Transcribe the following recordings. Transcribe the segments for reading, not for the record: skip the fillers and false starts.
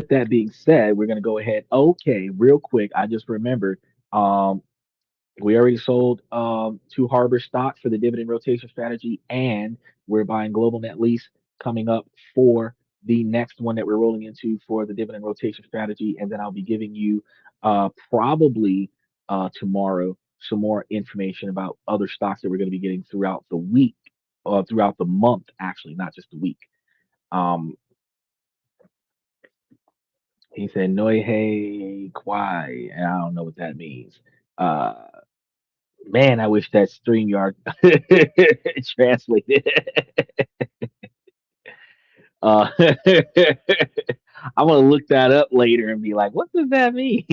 with that being said, we're gonna go ahead. Okay, real quick, I just remembered. Um, we already sold two Harbor stock for the dividend rotation strategy, and we're buying Global Net Lease coming up for the next one that we're rolling into for the dividend rotation strategy. And then I'll be giving you probably tomorrow some more information about other stocks that we're going to be getting throughout the week, throughout the month, actually, not just the week. Um, he said, Noi Hey Kwai, and I don't know what that means. Uh, Man, I wish that StreamYard translated. Uh, I'm gonna look that up later and be like, what does that mean?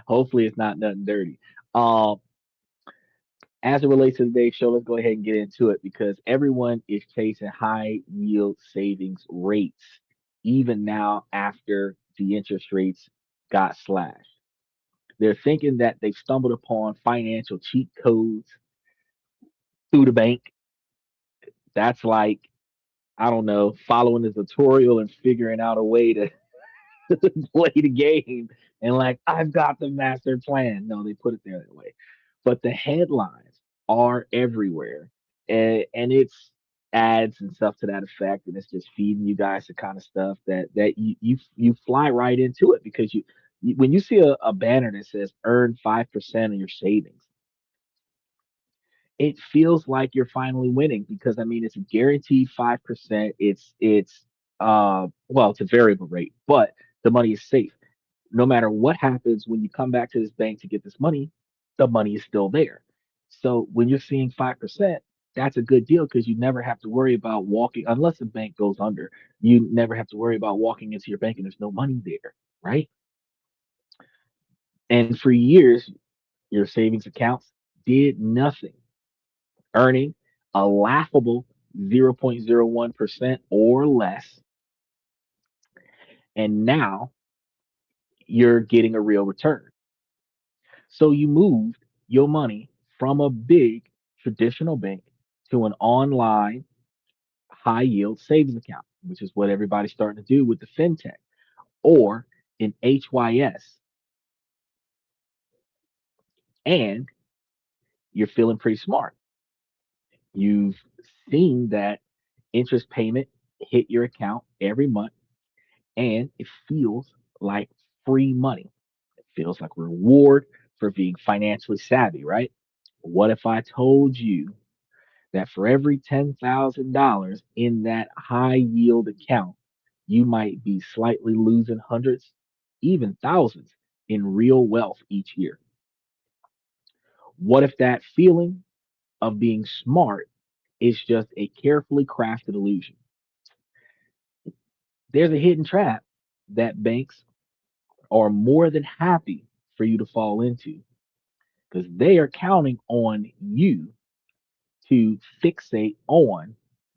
Hopefully, it's not nothing dirty. Um, as it relates to today's show, let's go ahead and get into it because everyone is chasing high yield savings rates, even now after the interest rates got slashed. They're thinking that they've stumbled upon financial cheat codes through the bank. That's like, I don't know, following the tutorial and figuring out a way to play the game and like, I've got the master plan. No, they put it there that way. But the headlines are everywhere. And it's ads and stuff to that effect. And it's just feeding you guys the kind of stuff that you fly right into it because when you see a banner that says earn 5% of your savings, it feels like you're finally winning because I mean it's a guaranteed 5%. Well, it's a variable rate, but the money is safe. No matter what happens when you come back to this bank to get this money, the money is still there. So when you're seeing 5%, that's a good deal because you never have to worry about walking unless the bank goes under. You never have to worry about walking into your bank and there's no money there, right? And for years, your savings accounts did nothing, earning a laughable 0.01% or less. And now you're getting a real return. So you moved your money from a big traditional bank to an online high yield savings account, which is what everybody's starting to do with the fintech or in HYS. And you're feeling pretty smart. You've seen that interest payment hit your account every month and it feels like free money. It feels like a reward for being financially savvy, right? What if I told you that for every $10,000 in that high yield account, you might be slightly losing hundreds, even thousands in real wealth each year? What if that feeling of being smart is just a carefully crafted illusion? There's a hidden trap that banks are more than happy for you to fall into because they are counting on you to fixate on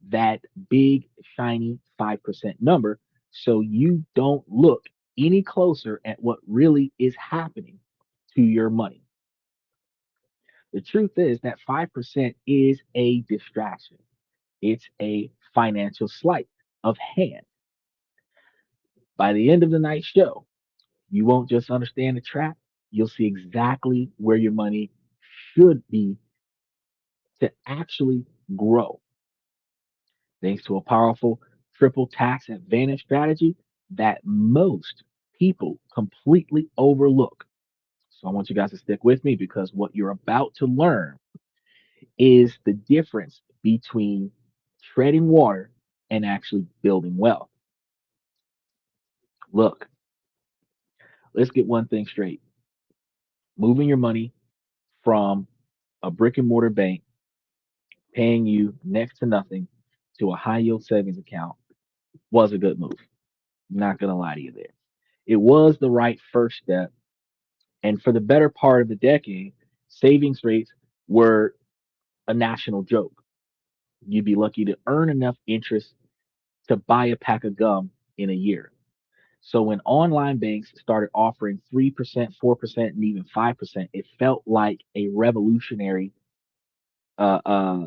that big, shiny 5% number so you don't look any closer at what really is happening to your money. The truth is that 5% is a distraction, it's a financial sleight of hand. By the end of the night show, you won't just understand the trap, you'll see exactly where your money should be to actually grow. Thanks to a powerful triple tax advantage strategy that most people completely overlook. So I want you guys to stick with me because what you're about to learn is the difference between treading water and actually building wealth. Look, let's get one thing straight. Moving your money from a brick and mortar bank paying you next to nothing to a high yield savings account was a good move. Not going to lie to you there. It was the right first step. And for the better part of the decade, savings rates were a national joke. You'd be lucky to earn enough interest to buy a pack of gum in a year. So when online banks started offering 3%, 4%, and even 5%, it felt like a revolutionary uh, uh,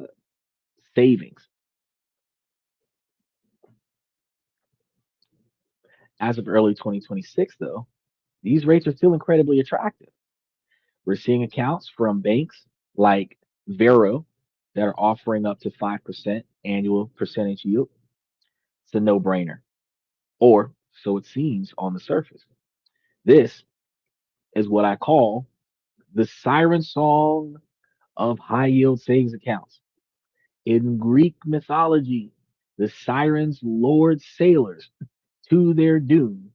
savings. As of early 2026, though, these rates are still incredibly attractive. We're seeing accounts from banks like Vero that are offering up to 5% annual percentage yield. It's a no brainer, or so it seems on the surface. This is what I call the siren song of high yield savings accounts. In Greek mythology, the sirens lured sailors to their doom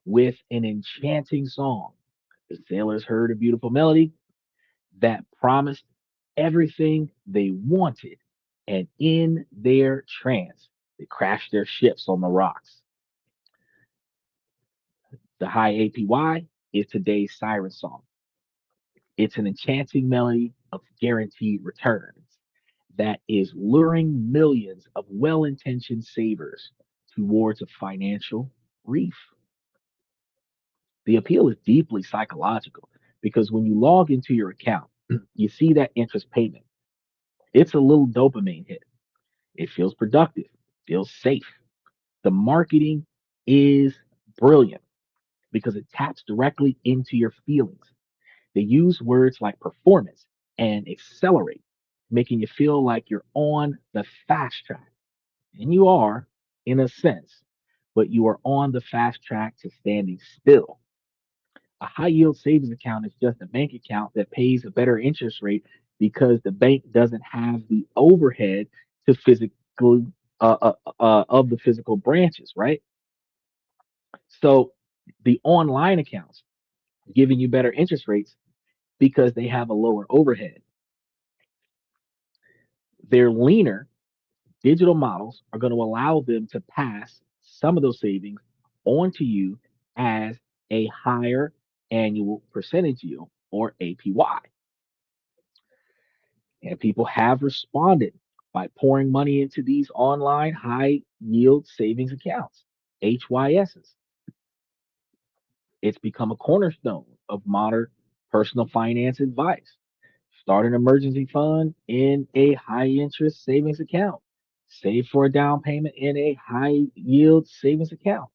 with an enchanting song. The sailors heard a beautiful melody that promised everything they wanted, and in their trance, they crashed their ships on the rocks. The high APY is today's siren song. It's an enchanting melody of guaranteed returns that is luring millions of well intentioned savers towards a financial reef. The appeal is deeply psychological because when you log into your account, you see that interest payment. It's a little dopamine hit. It feels productive, feels safe. The marketing is brilliant because it taps directly into your feelings. They use words like performance and accelerate, making you feel like you're on the fast track. And you are, in a sense, but you are on the fast track to standing still. A high yield savings account is just a bank account that pays a better interest rate because the bank doesn't have the overhead to physically of the physical branches, right? So the online accounts giving you better interest rates because they have a lower overhead. They're leaner. Digital models are going to allow them to pass some of those savings on to you as a higher annual percentage yield or APY. And people have responded by pouring money into these online high yield savings accounts, HYSs. It's become a cornerstone of modern personal finance advice. Start an emergency fund in a high interest savings account. Save for a down payment in a high yield savings account.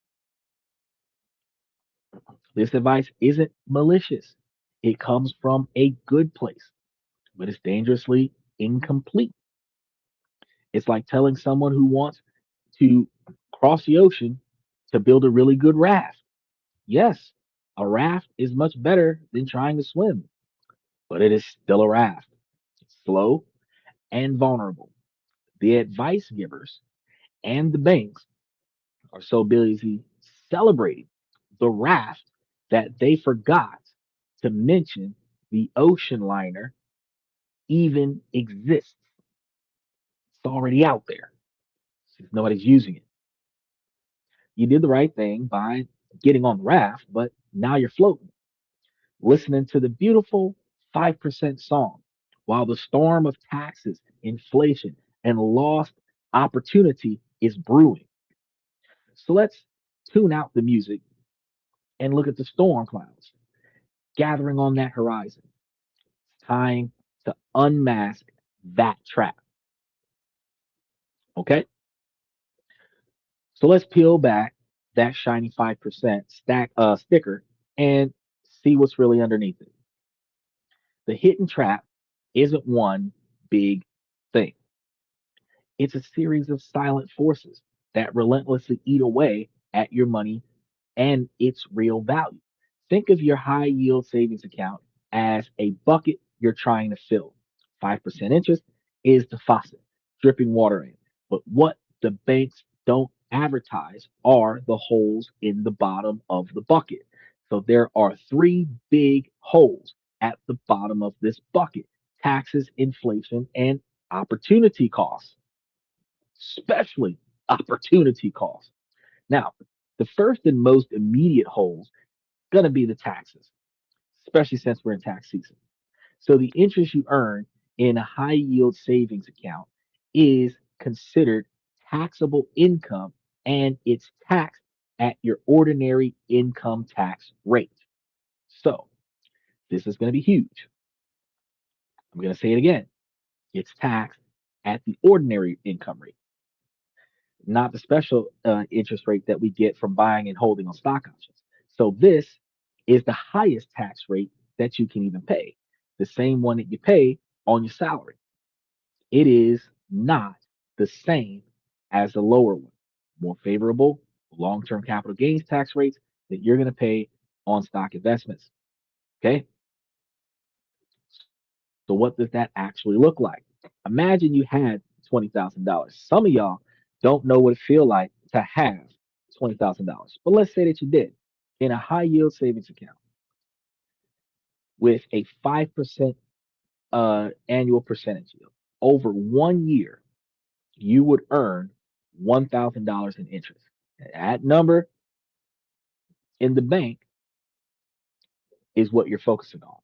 This advice isn't malicious. It comes from a good place, but it's dangerously incomplete. It's like telling someone who wants to cross the ocean to build a really good raft. Yes, a raft is much better than trying to swim, but it is still a raft. It's slow and vulnerable. The advice givers and the banks are so busy celebrating the raft that they forgot to mention the ocean liner even exists. It's already out there. Nobody's using it. You did the right thing by getting on the raft, but now you're floating, listening to the beautiful 5% song while the storm of taxes, inflation, and lost opportunity is brewing. So let's tune out the music and look at the storm clouds gathering on that horizon. It's time to unmask that trap. Okay? So let's peel back that shiny 5% sticker and see what's really underneath it. The hidden trap isn't one big thing. It's a series of silent forces that relentlessly eat away at your money and its real value. Think of your high yield savings account as a bucket you're trying to fill. 5% interest is the faucet dripping water in. But what the banks don't advertise are the holes in the bottom of the bucket. So there are three big holes at the bottom of this bucket: taxes, inflation, and opportunity costs, especially opportunity costs. Now, the first and most immediate holes going to be the taxes, especially since we're in tax season. So the interest you earn in a high yield savings account is considered taxable income and it's taxed at your ordinary income tax rate. So this is going to be huge. I'm going to say it again. It's taxed at the ordinary income rate. not the special interest rate that we get from buying and holding on stock options. So this is the highest tax rate that you can even pay, the same one that you pay on your salary. It is not the same as the lower one, more favorable long-term capital gains tax rates that you're going to pay on stock investments. Okay. So what does that actually look like? Imagine you had $20,000. Some of y'all don't know what it feels like to have $20,000, but let's say that you did in a high yield savings account with a 5% annual percentage yield. Over 1 year, you would earn $1,000 in interest. That number in the bank is what you're focusing on.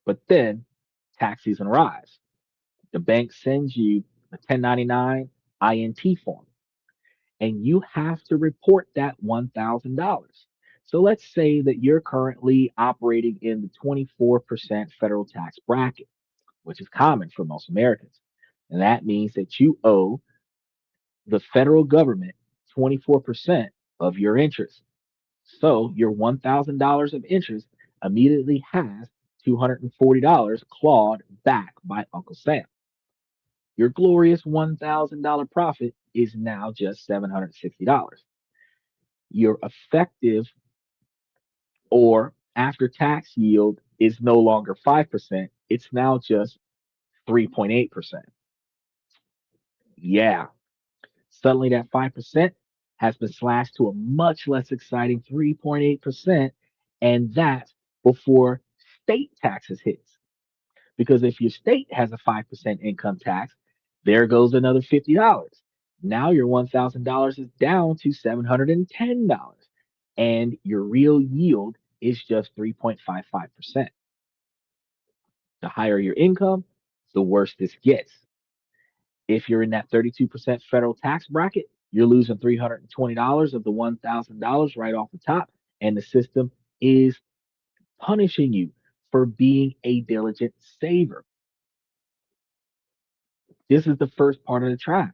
But then tax season arrives. The bank sends you a 1099 INT form, and you have to report that $1,000. So let's say that you're currently operating in the 24% federal tax bracket, which is common for most Americans. And that means that you owe the federal government 24% of your interest. So your $1,000 of interest immediately has $240 clawed back by Uncle Sam. Your glorious $1,000 profit is now just $760. Your effective or after tax yield is no longer 5%, it's now just 3.8%. Yeah, suddenly that 5% has been slashed to a much less exciting 3.8%, and that's before state taxes hits. Because if your state has a 5% income tax, there goes another $50. Now your $1,000 is down to $710, and your real yield is just 3.55%. The higher your income, the worse this gets. If you're in that 32% federal tax bracket, you're losing $320 of the $1,000 right off the top, and the system is punishing you for being a diligent saver. This is the first part of the trap.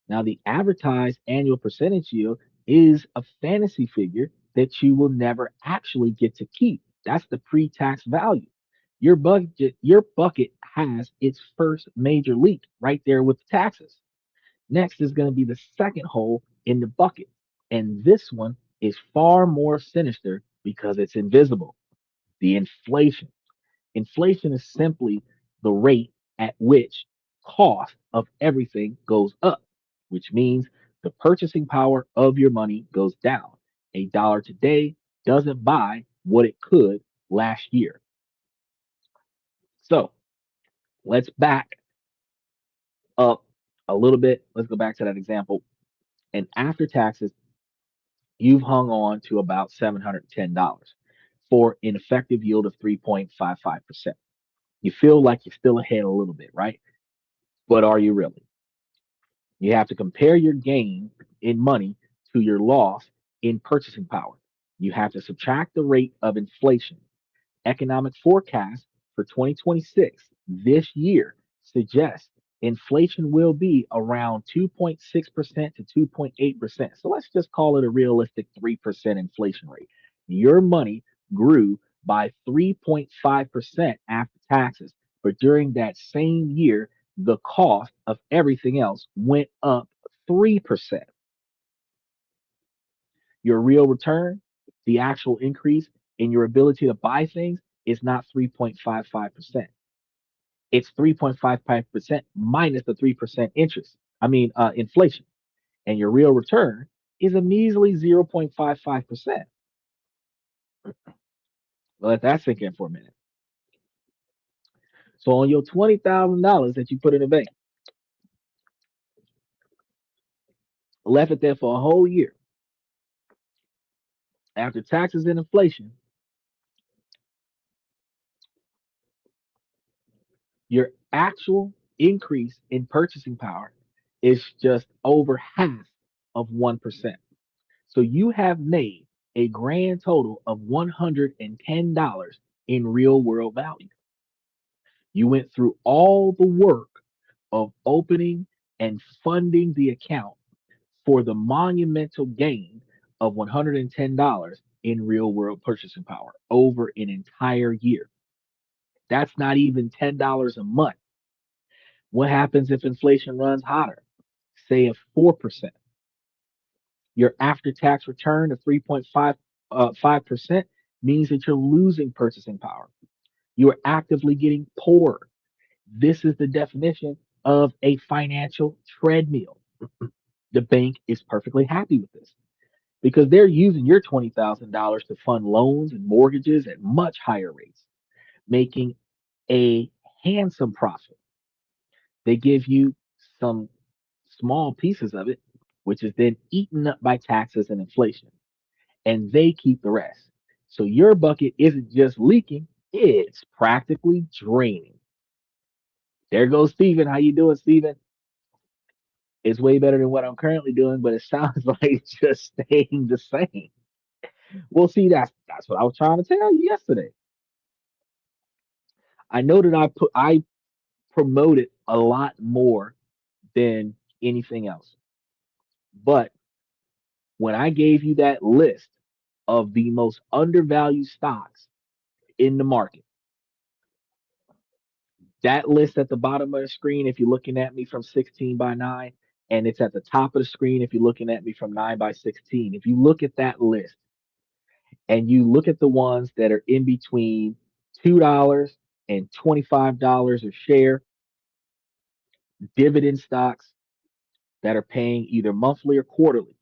Now, the advertised annual percentage yield is a fantasy figure that you will never actually get to keep. That's the pre-tax value. Your bucket has its first major leak right there with the taxes. Next is going to be the second hole in the bucket. And this one is far more sinister because it's invisible. The inflation. Inflation is simply the rate at which cost of everything goes up, which means the purchasing power of your money goes down. A dollar today doesn't buy what it could last year. So let's back up a little bit. Let's go back to that example. And after taxes, you've hung on to about $710 for an effective yield of 3.55%. You feel like you're still ahead a little bit, right? But are you really? You have to compare your gain in money to your loss in purchasing power. You have to subtract the rate of inflation. Economic forecast for 2026 this year suggests inflation will be around 2.6% to 2.8%. So let's just call it a realistic 3% inflation rate. Your money grew by 3.5% after taxes, but during that same year, the cost of everything else went up 3%. Your real return, the actual increase in your ability to buy things, is not 3.55%. It's 3.55% minus the 3% interest. Inflation. And your real return is a measly 0.55%. Let that sink in for a minute. So on your $20,000 that you put in the bank, left it there for a whole year, after taxes and inflation, your actual increase in purchasing power is just over half of 1%. So you have made a grand total of $110 in real world value. You went through all the work of opening and funding the account, for the monumental gain of $110 in real world purchasing power over an entire year. That's not even $10 a month. What happens if inflation runs hotter? Say at 4%. Your after tax return of 3.5% means that you're losing purchasing power. You are actively getting poorer. This is the definition of a financial treadmill. The bank is perfectly happy with this because they're using your $20,000 to fund loans and mortgages at much higher rates, making a handsome profit. They give you some small pieces of it, which is then eaten up by taxes and inflation, and they keep the rest. So your bucket isn't just leaking, it's practically draining. There goes Steven. How you doing, Steven? It's way better than what I'm currently doing, but it sounds like it's just staying the same. Well, see, that's what I was trying to tell you yesterday. I know that I promote it a lot more than anything else. But when I gave you that list of the most undervalued stocks in the market, that list at the bottom of the screen, if you're looking at me from 16 by 9, and it's at the top of the screen if you're looking at me from 9 by 16. If you look at that list and you look at the ones that are in between $2 and $25 a share, dividend stocks that are paying either monthly or quarterly.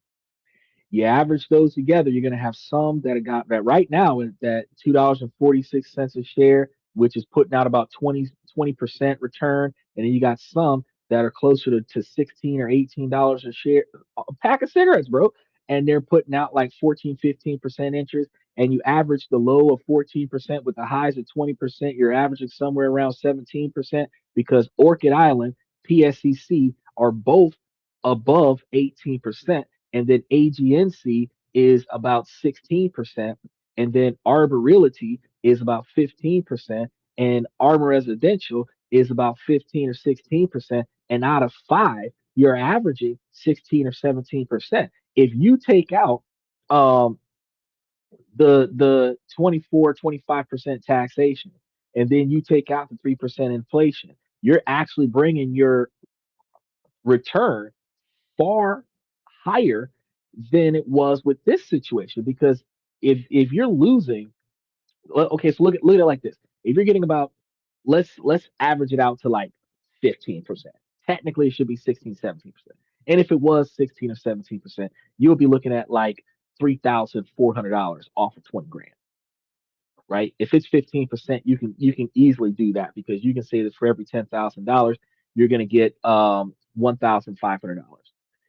You average those together, you're going to have some that have got that right now is that $2.46 a share, which is putting out about 20% return. And then you got some that are closer to 16 or $18 a share, a pack of cigarettes, bro. And they're putting out like 14, 15% interest. And you average the low of 14% with the highs of 20%. You're averaging somewhere around 17% because Orchid Island, PSCC are both above 18%, and then AGNC is about 16%, and then Arbor Realty is about 15%, and Arbor Residential is about 15 or 16%, and out of five, you're averaging 16 or 17%. If you take out um, the 24, 25% taxation, and then you take out the 3% inflation, you're actually bringing your return far higher than it was with this situation because if you're losing, okay, so look at it like this. If you're getting about, let's average it out to like 15%. Technically it should be 16, 17%. And if it was 16 or 17%, you would be looking at like $3,400 off of 20 grand, right? If it's 15%, you can easily do that because you can say that for every $10,000, you're going to get $1,500.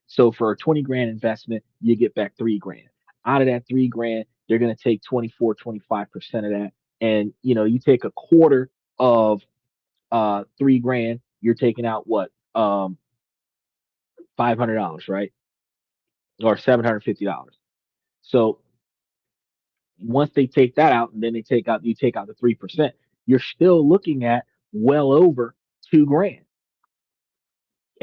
So for a 20 grand investment, you get back 3 grand. Out of that 3 grand, they're going to take 24, 25% of that. And you take a quarter of 3 grand, you're taking out what? $500, right? Or $750. So once they take that out and then you take out the 3%, you're still looking at well over 2 grand.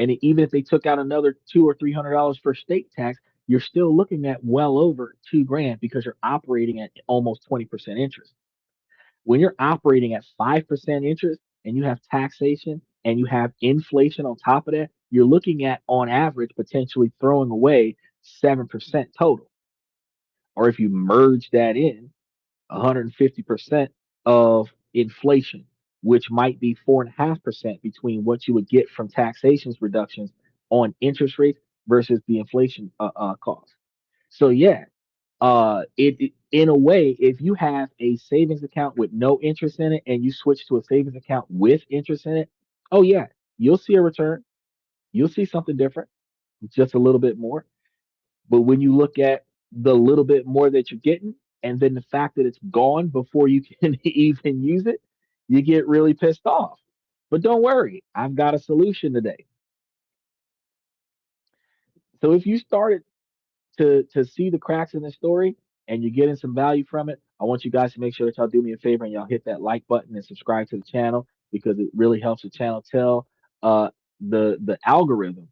And even if they took out another $200 or $300 for state tax, you're still looking at well over 2 grand because you're operating at almost 20% interest. When you're operating at 5% interest and you have taxation and you have inflation on top of that, you're looking at on average potentially throwing away 7% total. Or if you merge that in, 150% of inflation, which might be 4.5% between what you would get from taxations reductions on interest rates versus the inflation cost. So yeah, in a way, if you have a savings account with no interest in it and you switch to a savings account with interest in it, oh yeah, you'll see a return. You'll see something different, just a little bit more. But when you look at the little bit more that you're getting, and then the fact that it's gone before you can even use it, you get really pissed off. But don't worry, I've got a solution today. So if you started to see the cracks in the story and you're getting some value from it, I want you guys to make sure that y'all do me a favor and y'all hit that like button and subscribe to the channel because it really helps the channel tell the algorithm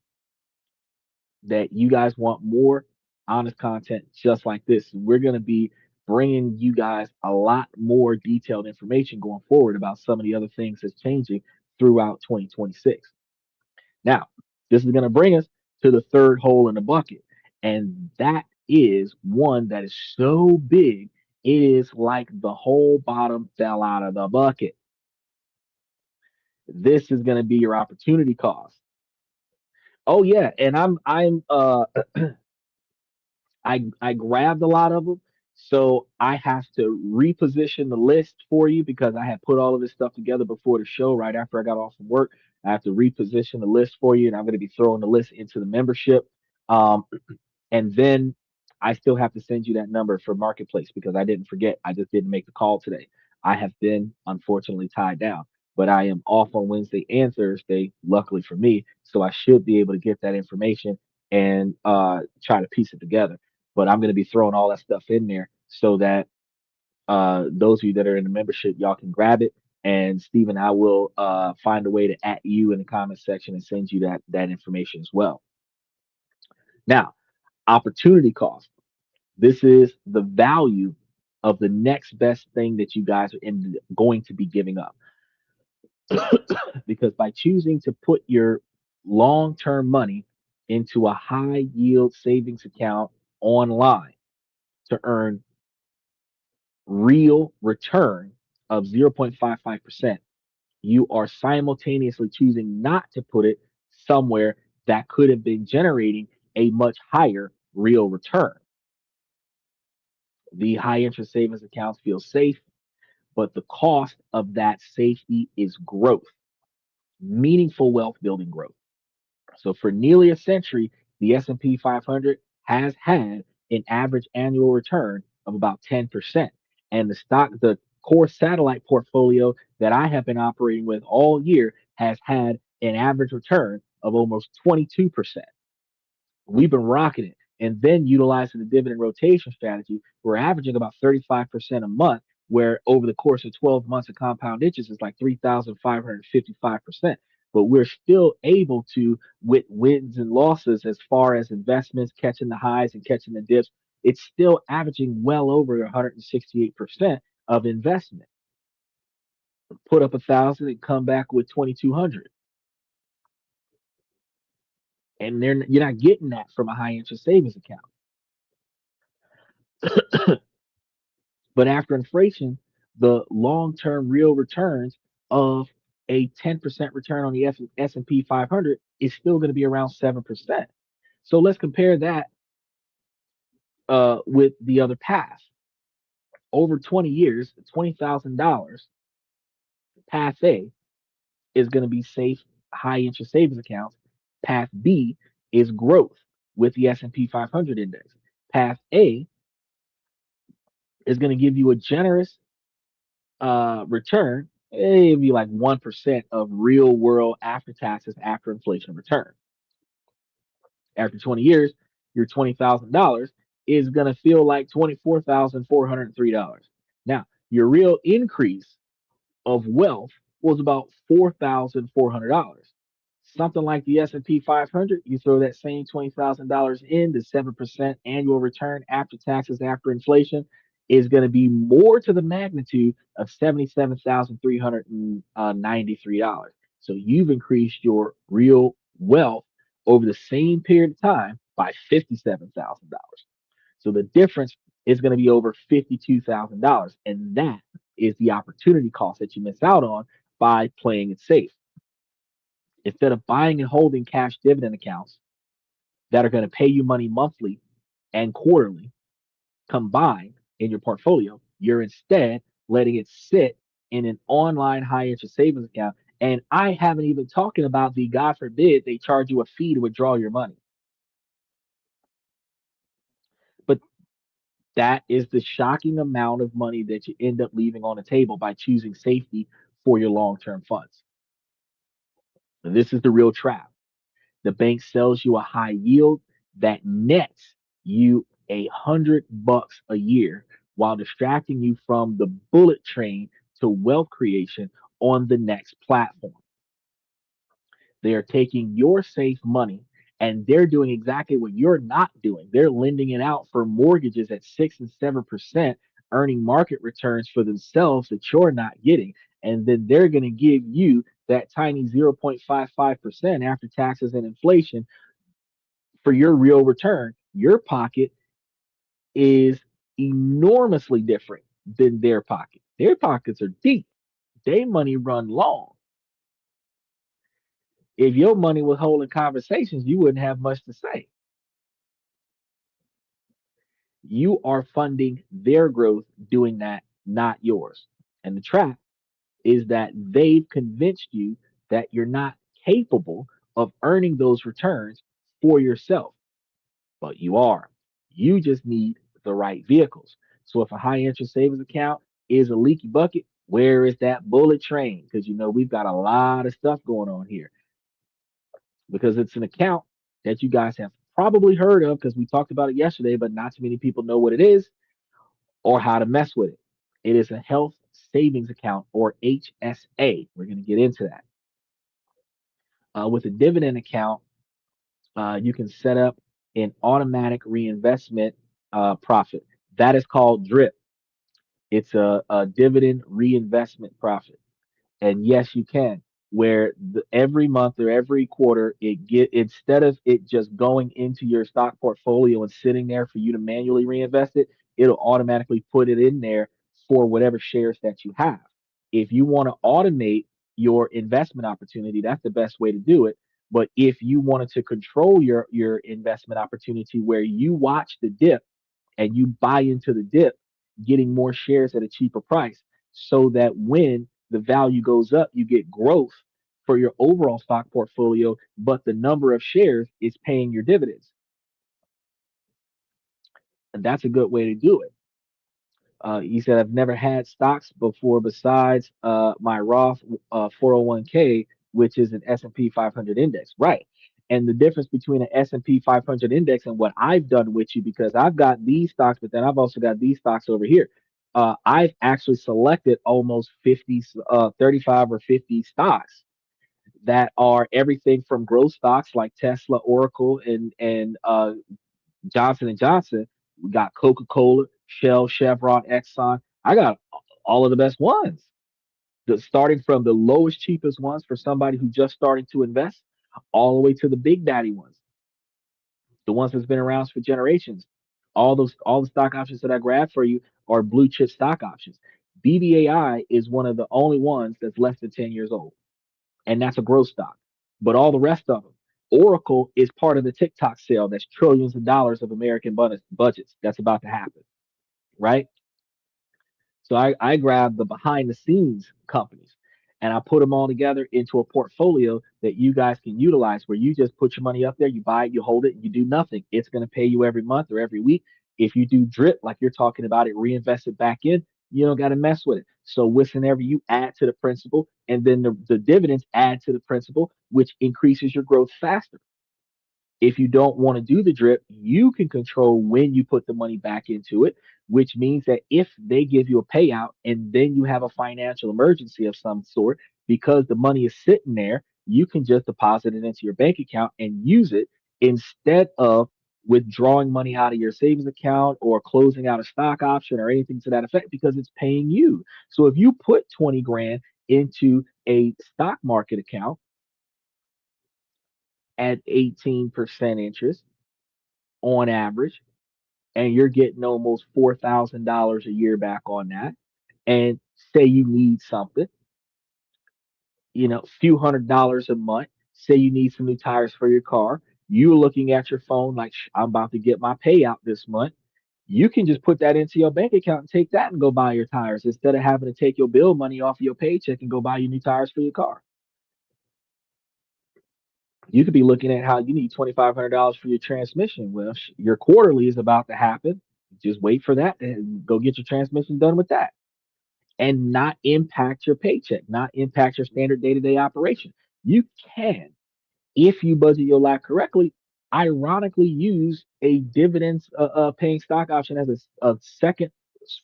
that you guys want more honest content just like this. We're going to be bringing you guys a lot more detailed information going forward about some of the other things that's changing throughout 2026. Now, this is going to bring us to the third hole in the bucket, and that is one that is so big, it is like the whole bottom fell out of the bucket. This is going to be your opportunity cost. Oh yeah, and I grabbed a lot of them, so I have to reposition the list for you because I had put all of this stuff together before the show. Right after I got off from work, I have to reposition the list for you, and I'm going to be throwing the list into the membership. Um, and then I still have to send you that number for Marketplace because I didn't forget. I just didn't make the call today. I have been unfortunately tied down, but I am off on Wednesday and Thursday, luckily for me. So I should be able to get that information and try to piece it together. But I'm going to be throwing all that stuff in there so that those of you that are in the membership, y'all can grab it. And Stephen, I will find a way to at you in the comment section and send you that information as well. Now, opportunity cost. This is the value of the next best thing that you guys are going to be giving up. Because by choosing to put your long term money into a high yield savings account online to earn real return of 0.55%, you are simultaneously choosing not to put it somewhere that could have been generating a much higher real return. The high interest savings accounts feel safe, but the cost of that safety is growth, meaningful wealth building growth. So for nearly a century, the S&P 500 has had an average annual return of about 10%. And the core satellite portfolio that I have been operating with all year has had an average return of almost 22%. We've been rocking it. And then utilizing the dividend rotation strategy, we're averaging about 35% a month, where over the course of 12 months of compound interest is like 3,555%. But we're still able to, with wins and losses, as far as investments, catching the highs and catching the dips, it's still averaging well over 168% of investment. Put up 1,000 and come back with 2,200. And you're not getting that from a high interest savings account. But after inflation, the long-term real returns of a 10% return on the S&P 500 is still going to be around 7%. So let's compare that with the other path. Over 20 years, $20,000 path A is going to be safe, high interest savings accounts. Path B is growth with the S&P 500 index. Path A is going to give you a generous return, it'd be like 1% of real world after taxes after inflation return. After 20 years, your $20,000 is going to feel like $24,403. Now, your real increase of wealth was about $4,400. Something like the S&P 500, you throw that same $20,000 in, the 7% annual return after taxes after inflation is going to be more to the magnitude of $77,393. So you've increased your real wealth over the same period of time by $57,000. So the difference is going to be over $52,000. And that is the opportunity cost that you miss out on by playing it safe. Instead of buying and holding cash dividend accounts that are going to pay you money monthly and quarterly combined in your portfolio, you're instead letting it sit in an online high interest savings account. And I haven't even talking about the God forbid they charge you a fee to withdraw your money. But that is the shocking amount of money that you end up leaving on the table by choosing safety for your long term funds. This is the real trap. The bank sells you a high yield that nets you $100 a year while distracting you from the bullet train to wealth creation on the next platform. They are taking your safe money and they're doing exactly what you're not doing. They're lending it out for mortgages at 6 and 7%, earning market returns for themselves that you're not getting. And then they're going to give you that tiny 0.55% after taxes and inflation for your real return. Your pocket is enormously different than their pocket. Their pockets are deep. They money run long. If your money was holding conversations, you wouldn't have much to say. You are funding their growth doing that, not yours. And the trap is that they've convinced you that you're not capable of earning those returns for yourself, but you are. You just need the right vehicles. So if a high interest savings account is a leaky bucket, where is that bullet train? Because we've got a lot of stuff going on here because it's an account that you guys have probably heard of because we talked about it yesterday, but not too many people know what it is or how to mess with it. It is a health savings account or HSA. We're going to get into that. With a dividend account, you can set up an automatic reinvestment profit. That is called DRIP. It's a dividend reinvestment profit. And yes, you can. Where every month or every quarter, instead of it just going into your stock portfolio and sitting there for you to manually reinvest it, it'll automatically put it in there for whatever shares that you have. If you want to automate your investment opportunity, that's the best way to do it. But if you wanted to control your investment opportunity where you watch the dip and you buy into the dip, getting more shares at a cheaper price so that when the value goes up, you get growth for your overall stock portfolio, but the number of shares is paying your dividends. And that's a good way to do it. He said, I've never had stocks before besides my Roth 401k, which is an S&P 500 index. Right. And the difference between an S&P 500 index and what I've done with you, because I've got these stocks, but then I've also got these stocks over here. I've actually selected almost 50, 35 or 50 stocks that are everything from growth stocks like Tesla, Oracle, and Johnson and Johnson. We got Coca Cola, Shell, Chevron, Exxon. I got all of the best ones. Starting from the lowest, cheapest ones for somebody who's just starting to invest, all the way to the big daddy ones, the ones that's been around for generations. All the stock options that I grabbed for you are blue chip stock options. BBAI is one of the only ones that's less than 10 years old, and that's a growth stock. But all the rest of them, Oracle is part of the TikTok sale that's trillions of dollars of American budgets that's about to happen, right? So I grabbed the behind the scenes companies and I put them all together into a portfolio that you guys can utilize where you just put your money up there, you buy it, you hold it, and you do nothing. It's going to pay you every month or every week. If you do drip, like you're talking about it, reinvest it back in, you don't got to mess with it. So whenever you add to the principal and then the dividends add to the principal, which increases your growth faster. If you don't want to do the drip, you can control when you put the money back into it, which means that if they give you a payout and then you have a financial emergency of some sort, because the money is sitting there, you can just deposit it into your bank account and use it instead of withdrawing money out of your savings account or closing out a stock option or anything to that effect because it's paying you. So if you put 20 grand into a stock market account at 18% interest on average, and you're getting almost $4,000 a year back on that, and say you need something, a few $100s a month, say you need some new tires for your car, you're looking at your phone like, I'm about to get my payout this month. You can just put that into your bank account and take that and go buy your tires instead of having to take your bill money off your paycheck and go buy your new tires for your car. You could be looking at how you need $2,500 for your transmission. Well, your quarterly is about to happen. Just wait for that and go get your transmission done with that and not impact your paycheck, not impact your standard day to day operation. You can, if you budget your life correctly, ironically use a dividends paying stock option as a second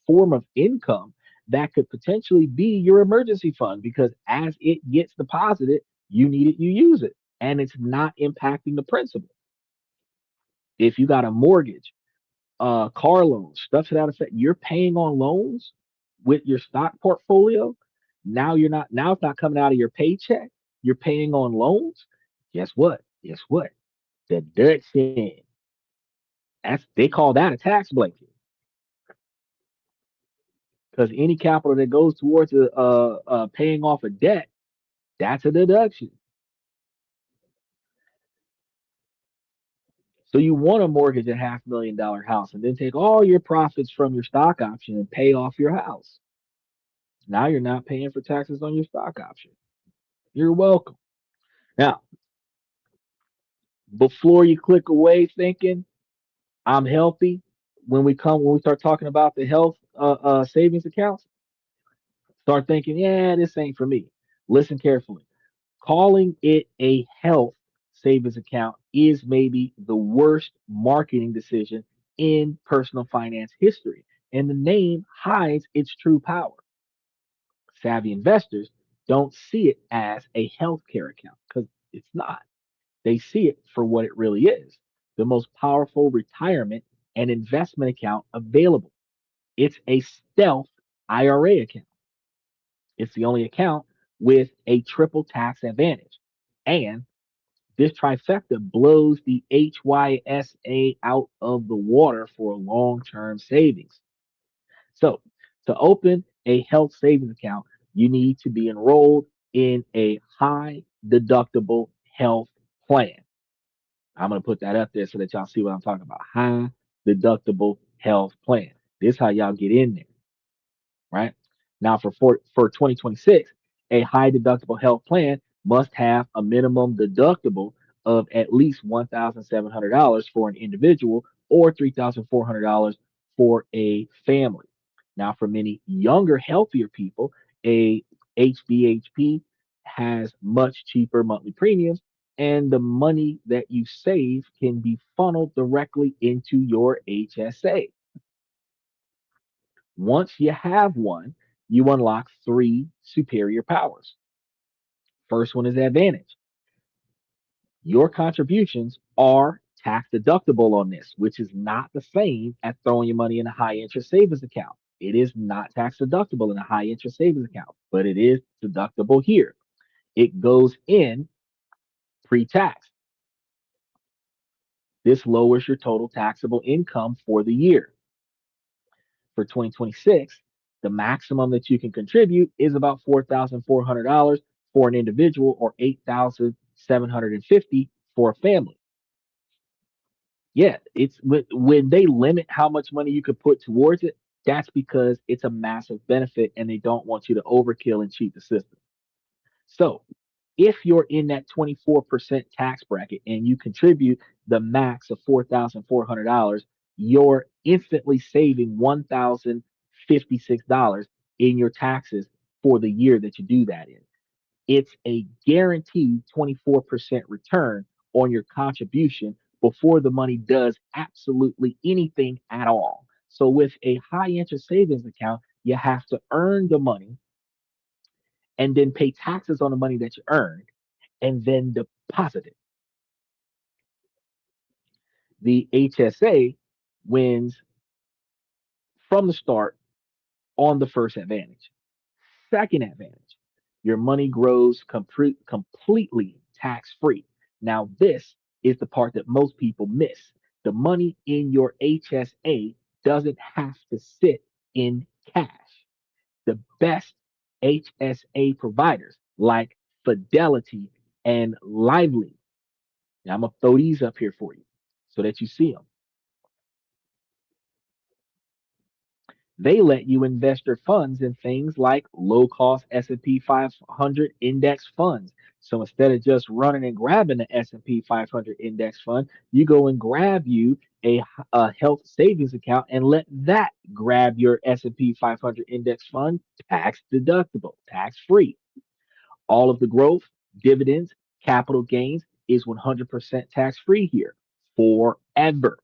form of income that could potentially be your emergency fund because as it gets deposited, you need it, you use it, and it's not impacting the principal. If you got a mortgage, car loans, stuff to that effect, you're paying on loans with your stock portfolio. Now it's not coming out of your paycheck. You're paying on loans. Guess what? Guess what? Deduction. They call that a tax blanket because any capital that goes towards paying off a debt, that's a deduction. So you want to mortgage a $500,000 house and then take all your profits from your stock option and pay off your house. Now you're not paying for taxes on your stock option. You're welcome. Now, before you click away thinking I'm healthy, when we start talking about the health savings accounts, start thinking, yeah, this ain't for me. Listen carefully. Calling it a health savings account is maybe the worst marketing decision in personal finance history, and the name hides its true power. Savvy investors don't see it as a healthcare account because it's not. They see it for what it really is, the most powerful retirement and investment account available. It's a stealth IRA account. It's the only account with a triple tax advantage. And this trifecta blows the HYSA out of the water for long term savings. So, to open a health savings account, you need to be enrolled in a high deductible health plan. I'm going to put that up there so that y'all see what I'm talking about. High deductible health plan. This is how y'all get in there, right? Now for 2026, a high deductible health plan must have a minimum deductible of at least $1,700 for an individual or $3,400 for a family. Now, for many younger, healthier people, a HDHP has much cheaper monthly premiums, and the money that you save can be funneled directly into your HSA. Once you have one, you unlock three superior powers. First one is advantage. Your contributions are tax deductible on this, which is not the same as throwing your money in a high interest savings account. It is not tax deductible in a high interest savings account, but it is deductible here. It goes in pre tax. This lowers your total taxable income for the year. For 2026, the maximum that you can contribute is about $4,400 for an individual or $8,750 for a family. Yeah, it's when they limit how much money you could put towards it, that's because it's a massive benefit and they don't want you to overkill and cheat the system. So if you're in that 24% tax bracket and you contribute the max of $4,400, you're instantly saving $1,056 in your taxes for the year that you do that in. It's a guaranteed 24% return on your contribution before the money does absolutely anything at all. So with a high interest savings account, you have to earn the money and then pay taxes on the money that you earned and then deposit it. The HSA wins from the start on the first advantage. Second advantage, your money grows completely tax free. Now, this is the part that most people miss. The money in your HSA doesn't have to sit in cash. The best HSA providers like Fidelity and Lively. Now, I'm going to throw these up here for you so that you see them. They let you invest your funds in things like low cost S&P 500 index funds. So instead of just running and grabbing the S&P 500 index fund, you go and grab you a health savings account and let that grab your S&P 500 index fund tax deductible, tax free. All of the growth, dividends, capital gains is 100% tax free here forever.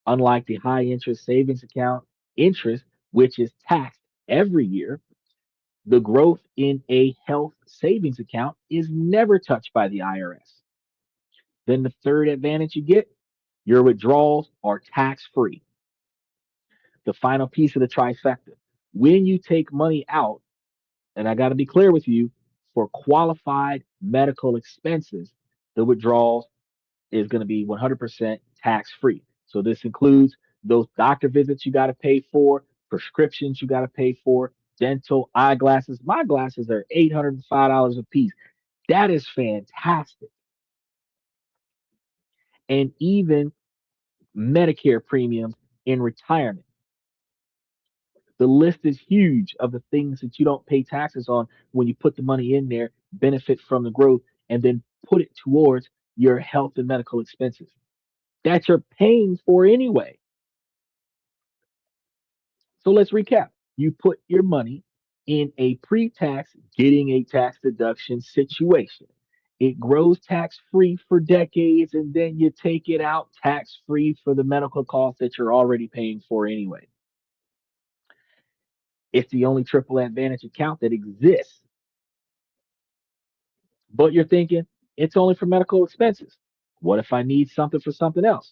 Unlike the high interest savings account interest, which is taxed every year, the growth in a health savings account is never touched by the IRS. Then the third advantage you get, Your withdrawals are tax free. The final piece of the trifecta. When you take money out, and I got to be clear with you, for qualified medical expenses, the withdrawals is going to be 100% tax free. So this includes those doctor visits you got to pay for, prescriptions you got to pay for, dental, eyeglasses. My glasses are $805 a piece. That is fantastic. And even Medicare premiums in retirement. The list is huge of the things that you don't pay taxes on when you put the money in there, benefit from the growth, and then put it towards your health and medical expenses that you're paying for anyway. So let's recap. You put your money in a pre tax, getting a tax deduction situation. It grows tax free for decades, and then you take it out tax free for the medical costs that you're already paying for anyway. It's the only triple advantage account that exists. But you're thinking, it's only for medical expenses. What if I need something for something else?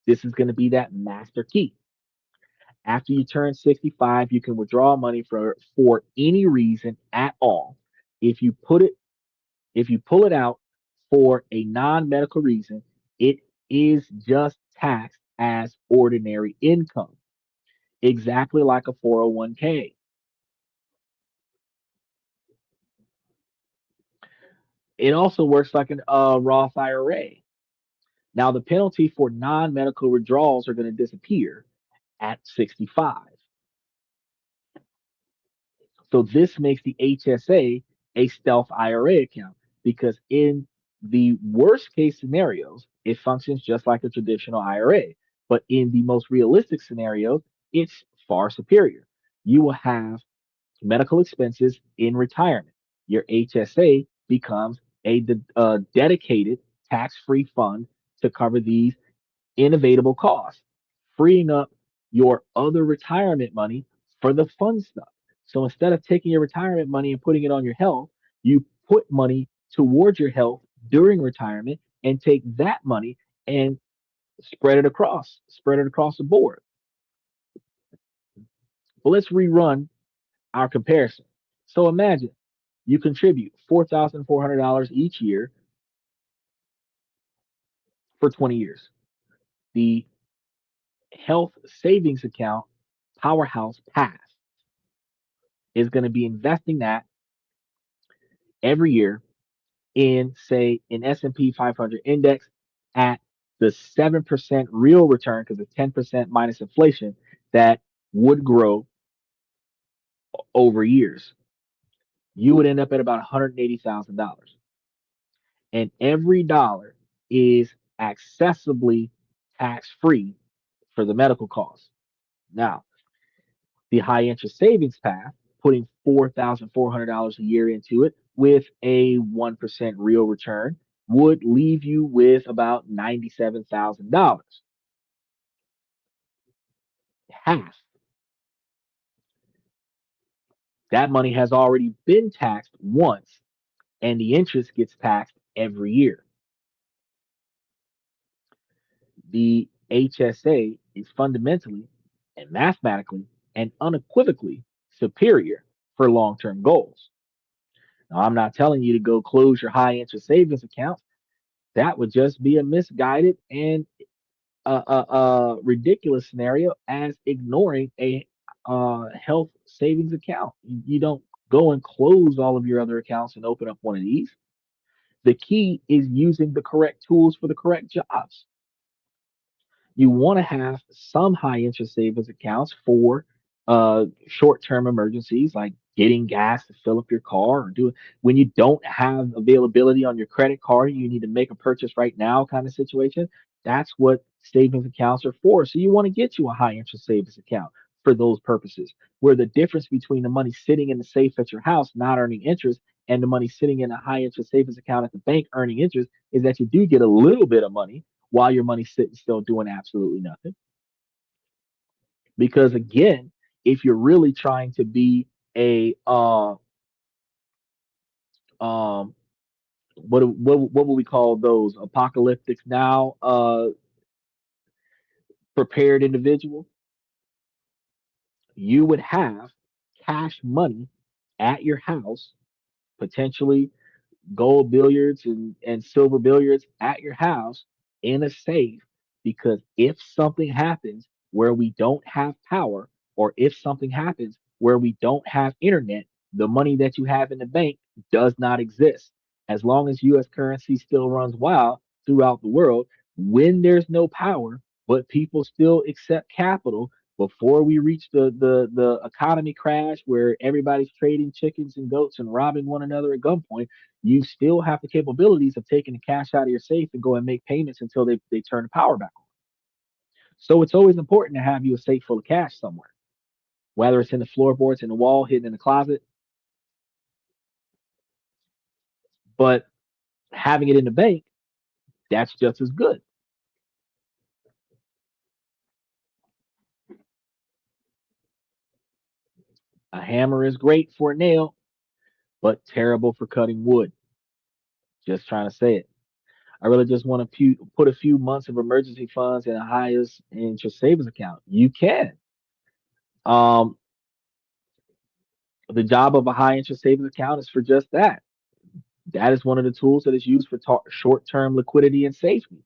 This is going to be that master key. After you turn 65, you can withdraw money for any reason at all. If you put it, if you pull it out for a non-medical reason, it is just taxed as ordinary income, exactly like a 401k. It also works like an Roth IRA. Now, the penalty for non-medical withdrawals are going to disappear at 65. So this makes the HSA a stealth IRA account because in the worst case scenarios, it functions just like a traditional IRA. But in the most realistic scenarios, it's far superior. You will have medical expenses in retirement. Your HSA becomes a dedicated tax-free fund to cover these inevitable costs, freeing up your other retirement money for the fun stuff. So instead of taking your retirement money and putting it on your health, you put money towards your health during retirement and take that money and spread it across the board. Well, let's rerun our comparison. So imagine you contribute $4,400 each year for 20 years. The health savings account powerhouse path is going to be investing that every year in say an S&P 500 index at the 7% real return because it's 10% minus inflation that would grow over years. You would end up at about $180,000. And every dollar is accessibly tax free for the medical costs. Now, the high interest savings path, putting $4,400 a year into it with a 1% real return, would leave you with about $97,000. Half. That money has already been taxed once, and the interest gets taxed every year. The HSA is fundamentally and mathematically and unequivocally superior for long term goals. Now, I'm not telling you to go close your high interest savings account. That would just be a misguided and ridiculous scenario as ignoring a health savings account. You don't go and close all of your other accounts and open up one of these. The key is using the correct tools for the correct jobs. You want to have some high interest savings accounts for short term emergencies like getting gas to fill up your car or do when you don't have availability on your credit card, you need to make a purchase right now kind of situation. That's what savings accounts are for. So you want to get you a high interest savings account for those purposes, where the difference between the money sitting in the safe at your house not earning interest and the money sitting in a high interest savings account at the bank earning interest is that you do get a little bit of money while your money's sitting still doing absolutely nothing. Because again, if you're really trying to be a um, what would we call those apocalyptics now? Prepared individual. You would have cash money at your house, potentially gold billiards and silver billiards at your house in a safe, because if something happens where we don't have power, or if something happens where we don't have internet, the money that you have in the bank does not exist. As long as US currency still runs wild throughout the world, when there's no power, but people still accept capital, before we reach the economy crash where everybody's trading chickens and goats and robbing one another at gunpoint, you still have the capabilities of taking the cash out of your safe and go and make payments until they turn the power back on. So it's always important to have you a safe full of cash somewhere, whether it's in the floorboards, in the wall, hidden in the closet, but having it in the bank, that's just as good. A hammer is great for a nail, but terrible for cutting wood. Just trying to say it. I really just want to put a few months of emergency funds in a highest interest savings account. You can. Um, the job of a high interest savings account is for just that. That is one of the tools that is used for short term liquidity and safety.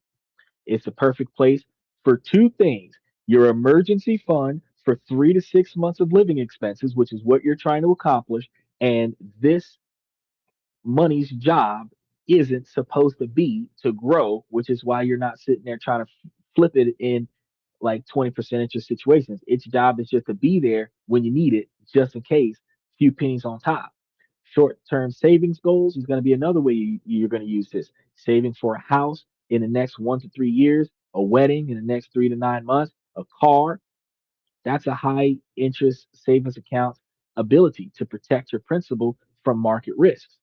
It's the perfect place for two things: your emergency fund for 3 to 6 months of living expenses, which is what you're trying to accomplish. And this money's job isn't supposed to be to grow, which is why you're not sitting there trying to flip it in like 20% interest situations. Its job is just to be there when you need it, just in case, few pennies on top. Short term savings goals is going to be another way you're going to use this. Saving for a house in the next 1 to 3 years, a wedding in the next 3 to 9 months, a car. That's a high interest savings account ability to protect your principal from market risks.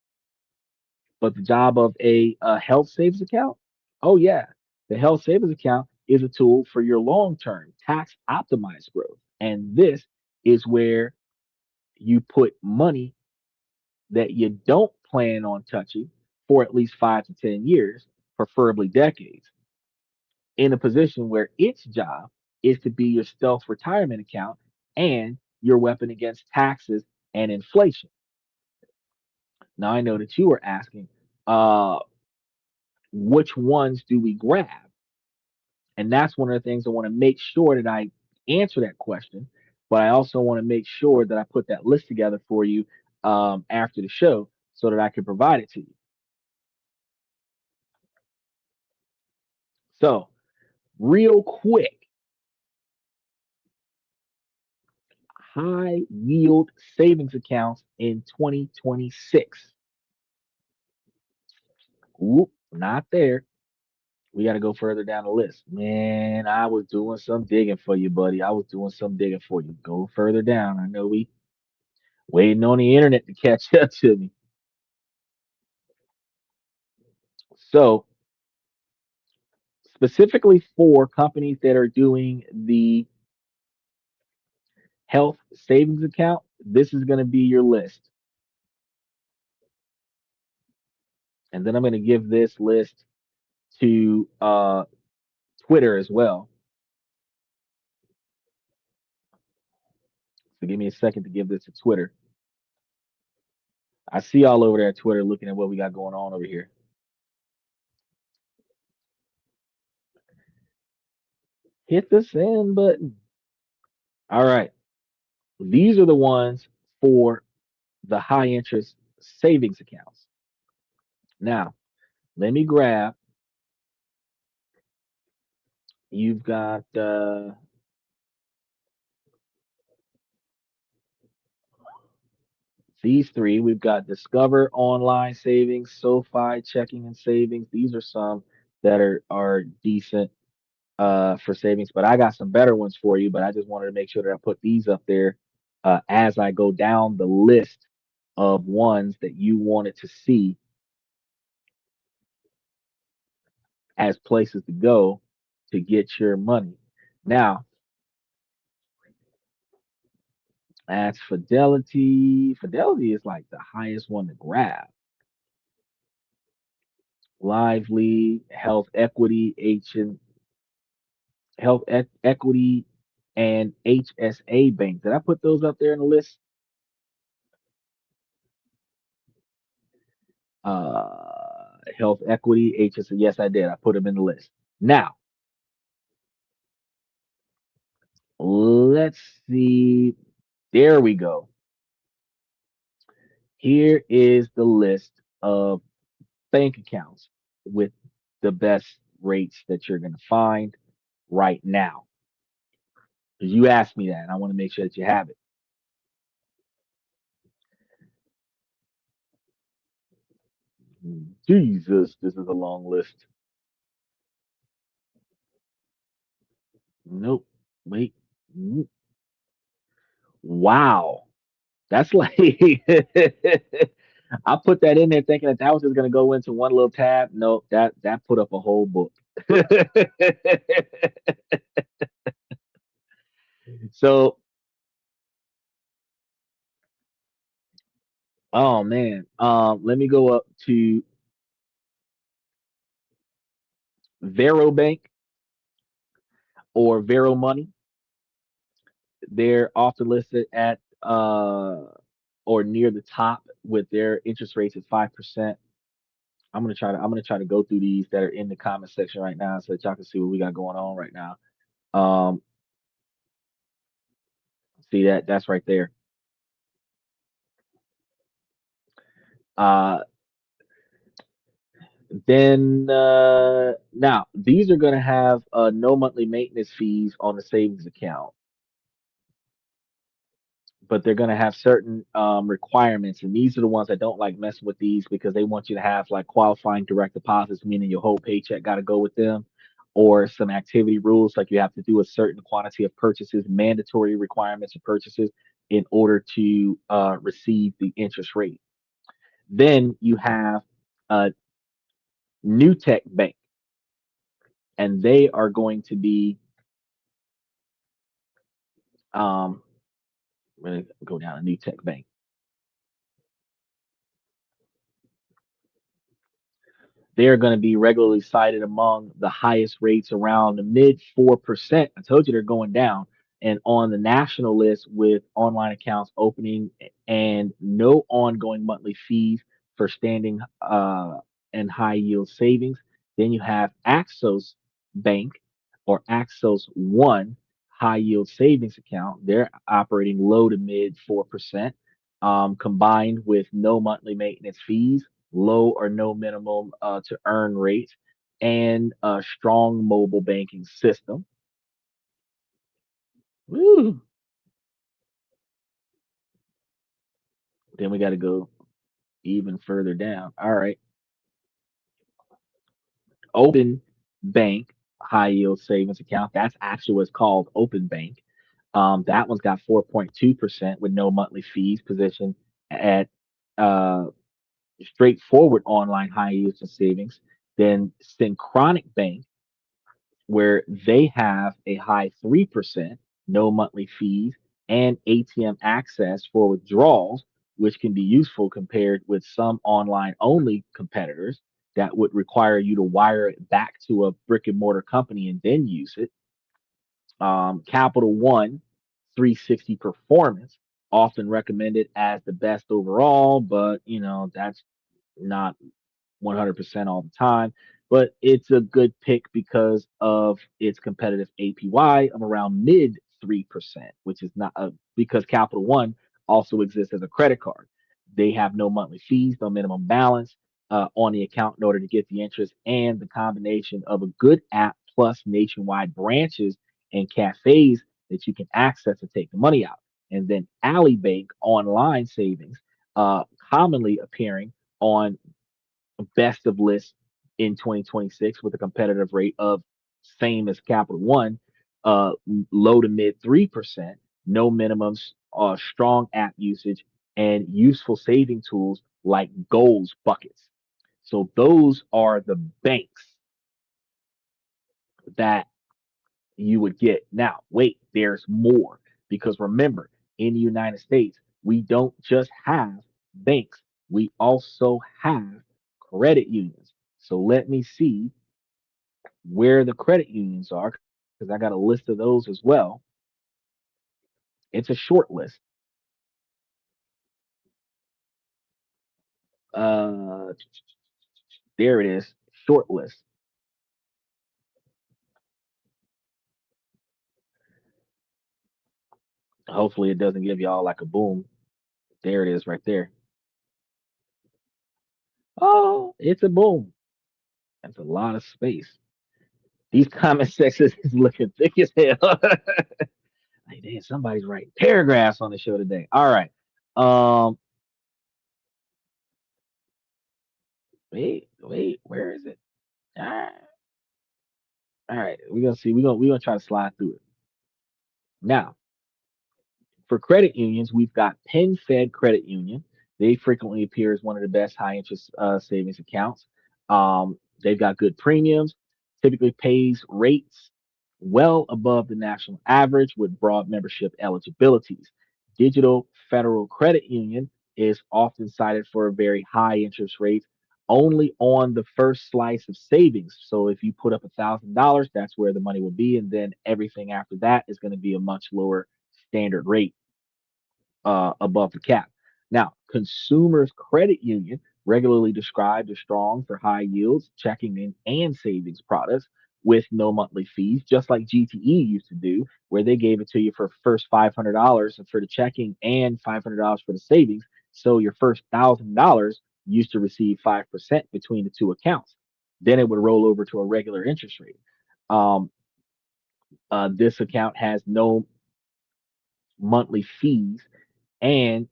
But the job of a health savings account, oh yeah, the health savings account is a tool for your long-term tax optimized growth. And this is where you put money that you don't plan on touching for at least 5 to 10 years, preferably decades, in a position where its job is to be your stealth retirement account and your weapon against taxes and inflation. Now I know that you are asking, uh, which ones do we grab? And that's one of the things I want to make sure that I answer that question. But I also want to make sure that I put that list together for you after the show so that I can provide it to you. So, real quick, high yield savings accounts in 2026. Oop, not there. We got to go further down the list. Man, I was doing some digging for you, buddy. I was doing some digging for you. Go further down. I know we waiting on the internet to catch up to me. So, specifically for companies that are doing the health savings account, this is going to be your list. And then I'm going to give this list to Twitter as well. So give me a second to give this to Twitter. I see all over there at Twitter looking at what we got going on over here. Hit the send button. All right. These are the ones for the high interest savings accounts. Now, let me grab, you've got these three. We've got Discover Online Savings, SoFi Checking and Savings. These are some that are decent for savings, but I got some better ones for you. But I just wanted to make sure that I put these up there as I go down the list of ones that you wanted to see as places to go to get your money. Now, as Fidelity, Fidelity is like the highest one to grab. Lively, Health Equity, Equity, and HSA Bank. Did I put those up there in the list? Health Equity, HSA. Yes, I did. I put them in the list. Now, let's see. There we go. Here is the list of bank accounts with the best rates that you're going to find right now. Because you asked me that, and I want to make sure that you have it. Jesus, this is a long list. Nope. Wait. Wow. That's like I put that in there thinking that that was just gonna go into one little tab. No, that put up a whole book. So, oh man, let me go up to Vero Bank or Vero Money. They're often listed at or near the top with their interest rates at 5%. I'm gonna try to go through these that are in the comment section right now so that y'all can see what we got going on right now. Um, see that's right there. Uh, then now these are going to have no monthly maintenance fees on the savings account, but they're going to have certain requirements, and these are the ones that don't like messing with these because they want you to have like qualifying direct deposits, meaning your whole paycheck got to go with them, or some activity rules like you have to do a certain quantity of purchases, mandatory requirements of purchases in order to receive the interest rate. Then you have a new tech bank, and they are going to be um, I'm going to go down a new tech bank. They are going to be regularly cited among the highest rates around the mid 4%. I told you they're going down. And on the national list with online accounts opening and no ongoing monthly fees for standing and high yield savings. Then you have Axos Bank or Axos One high yield savings account. They're operating low to mid 4%, combined with no monthly maintenance fees, low or no minimum to earn rate, and a strong mobile banking system. Woo. Then we got to go even further down. All right. Open Bank high yield savings account. That's actually what's called Open Bank. That one's got 4.2% with no monthly fees, positioned at uh, straightforward online high yields and savings. Then Synchronic Bank, where they have a high 3%, no monthly fees, and ATM access for withdrawals, which can be useful compared with some online only competitors that would require you to wire it back to a brick and mortar company and then use it. Capital One 360 Performance, often recommended as the best overall, but that's not 100% all the time, but it's a good pick because of its competitive APY of around mid 3%, which is not because Capital One also exists as a credit card. They have no monthly fees, no minimum balance on the account in order to get the interest, and the combination of a good app plus nationwide branches and cafes that you can access to take the money out. And then Alley Bank online savings, commonly appearing on best of list in 2026 with a competitive rate of same as Capital One, uh, low to mid 3%, no minimums, strong app usage, and useful saving tools like goals buckets. So those are the banks that you would get. Now, wait, there's more because remember, in the United States, we don't just have banks, we also have credit unions. So let me see where the credit unions are because I got a list of those as well. It's a short list. Uh, there it is, short list. Hopefully, it doesn't give y'all like a boom. There it is, right there. Oh, it's a boom. That's a lot of space. These comment sections is looking thick as hell. Hey, damn, somebody's writing paragraphs on the show today. All right. Um, wait, where is it? All right, we're gonna see. We're gonna try to slide through it. Now, for credit unions, we've got PenFed Credit Union. They frequently appear as one of the best high interest savings accounts. They've got good premiums, typically pays rates well above the national average with broad membership eligibilities. Digital Federal Credit Union is often cited for very high interest rates only on the first slice of savings. So if you put up $1,000, that's where the money will be, and then everything after that is going to be a much lower standard rate above the cap. Now, Consumers Credit Union, regularly described as strong for high yields, checking and savings products with no monthly fees, just like GTE used to do, where they gave it to you for first $500 for the checking and $500 for the savings. So your first $1,000 used to receive 5% between the two accounts. Then it would roll over to a regular interest rate. Um, this account has no monthly fees and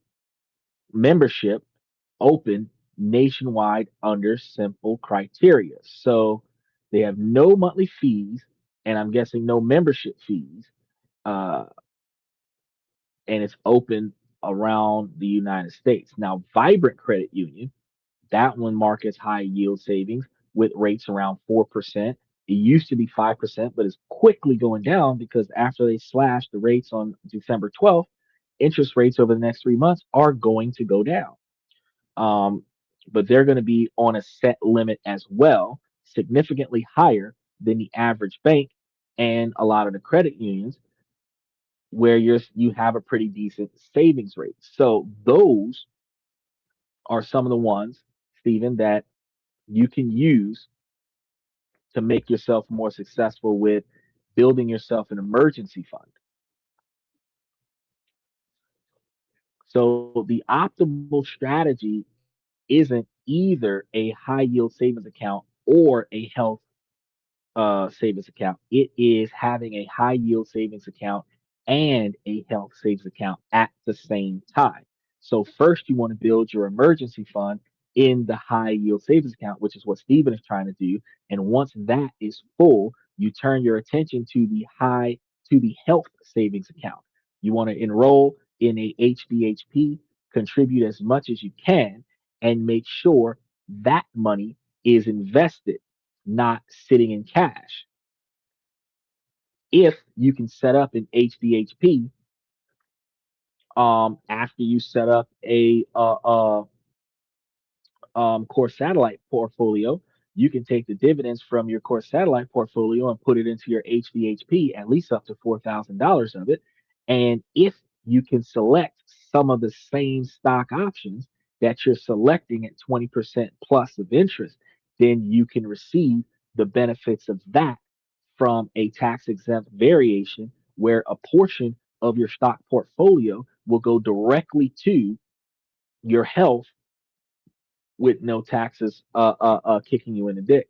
membership open nationwide under simple criteria. So they have no monthly fees, and I'm guessing no membership fees, uh, and it's open around the United States. Now, Vibrant Credit Union, that one markets high yield savings with rates around 4%. It used to be 5%, but it's quickly going down because after they slashed the rates on December 12th, interest rates over the next 3 months are going to go down. um, but they're going to be on a set limit as well, significantly higher than the average bank and a lot of the credit unions, where you have a pretty decent savings rate. So those are some of the ones, Stephen, that you can use to make yourself more successful with building yourself an emergency fund. So the optimal strategy isn't either a high yield savings account or a health savings account. It is having a high yield savings account and a health savings account at the same time. So first you want to build your emergency fund in the high yield savings account, which is what Stephen is trying to do. And once that is full, you turn your attention to the health savings account. You want to enroll in a HDHP, contribute as much as you can, and make sure that money is invested, not sitting in cash. If you can set up an HDHP, after you set up a core satellite portfolio, you can take the dividends from your core satellite portfolio and put it into your HDHP, at least up to $4,000 of it. And if you can select some of the same stock options that you're selecting at 20% plus of interest, then you can receive the benefits of that from a tax exempt variation where a portion of your stock portfolio will go directly to your health with no taxes kicking you in the dick.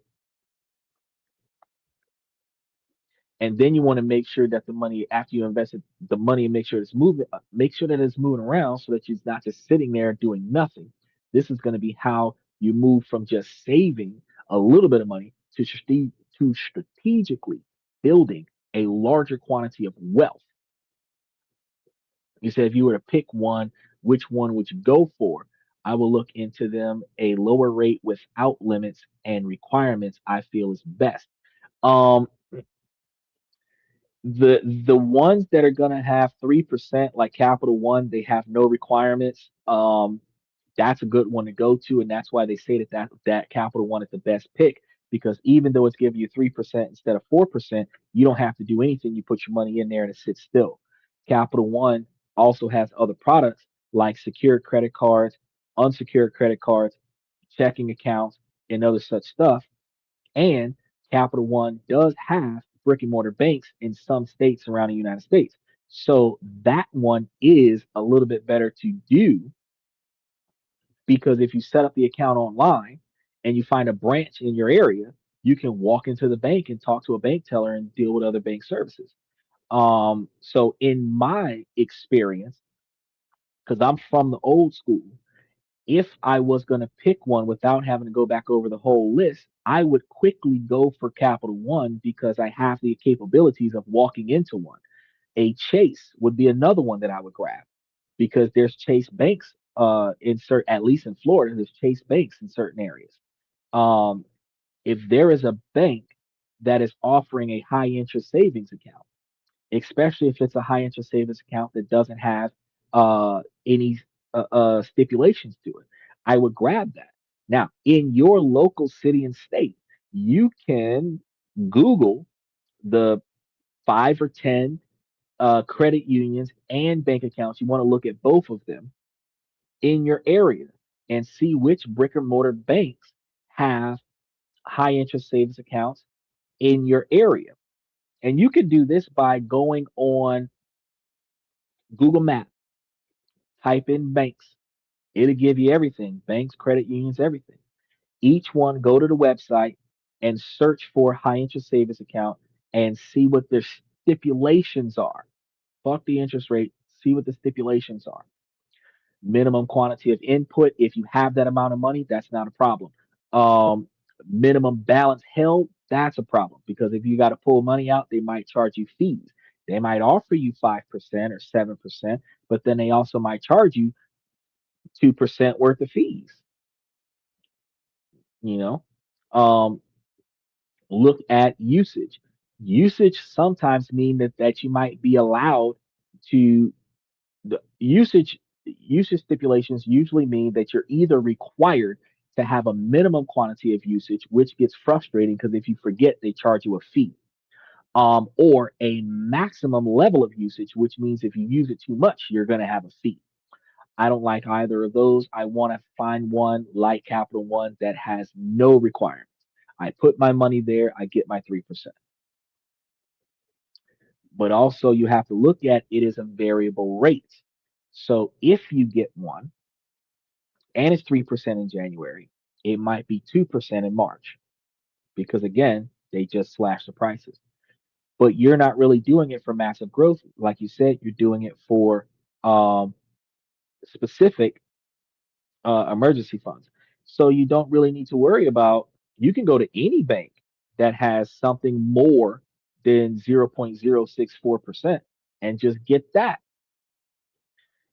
And then you want to make sure that the money after you invested the money and make sure it's moving, make sure that it's moving around so that it's not just sitting there doing nothing. This is going to be how you move from just saving a little bit of money to strategically building a larger quantity of wealth. You said if you were to pick one, which one would you go for? I will look into them a lower rate without limits and requirements I feel is best. Um, the ones that are gonna have 3%, like Capital One, they have no requirements. That's a good one to go to, and that's why they say that Capital One is the best pick because even though it's giving you 3% instead of 4%, you don't have to do anything. You put your money in there and it sits still. Capital One also has other products like secured credit cards, unsecured credit cards, checking accounts, and other such stuff. And Capital One does have brick and mortar banks in some states around the United States. So that one is a little bit better to do because if you set up the account online and you find a branch in your area, you can walk into the bank and talk to a bank teller and deal with other bank services. So in my experience, because I'm from the old school, if I was going to pick one without having to go back over the whole list, I would quickly go for Capital One because I have the capabilities of walking into one. A Chase would be another one that I would grab because there's Chase banks in certain, at least in Florida, there's Chase banks in certain areas. Um, if there is a bank that is offering a high interest savings account, especially if it's a high interest savings account that doesn't have any stipulations to it. I would grab that. Now, in your local city and state, you can Google the 5 or 10 credit unions and bank accounts. You want to look at both of them in your area and see which brick and mortar banks have high interest savings accounts in your area. And you can do this by going on Google Maps, type in banks. It'll give you everything banks, credit unions, everything. Each one, go to the website and search for high interest savings account and see what their stipulations are. Fuck the interest rate, see what the stipulations are. Minimum quantity of input. If you have that amount of money, that's not a problem. Um, Minimum balance held, that's a problem because if you got to pull money out, they might charge you fees. They might offer you 5% or 7%, but then they also might charge you 2% worth of fees. You know, um, look at usage. Usage sometimes mean that you might be allowed to the usage stipulations usually mean that you're either required to have a minimum quantity of usage, which gets frustrating because if you forget, they charge you a fee. Or a maximum level of usage, which means if you use it too much, you're going to have a fee. I don't like either of those. I want to find one like Capital One that has no requirements. I put my money there, I get my 3%. But also, you have to look at it as a variable rate. So if you get one and it's 3% in January, it might be 2% in March because, again, they just slashed the prices. But you're not really doing it for massive growth. Like you said, you're doing it for specific emergency funds. So you don't really need to worry about, you can go to any bank that has something more than 0.064% and just get that.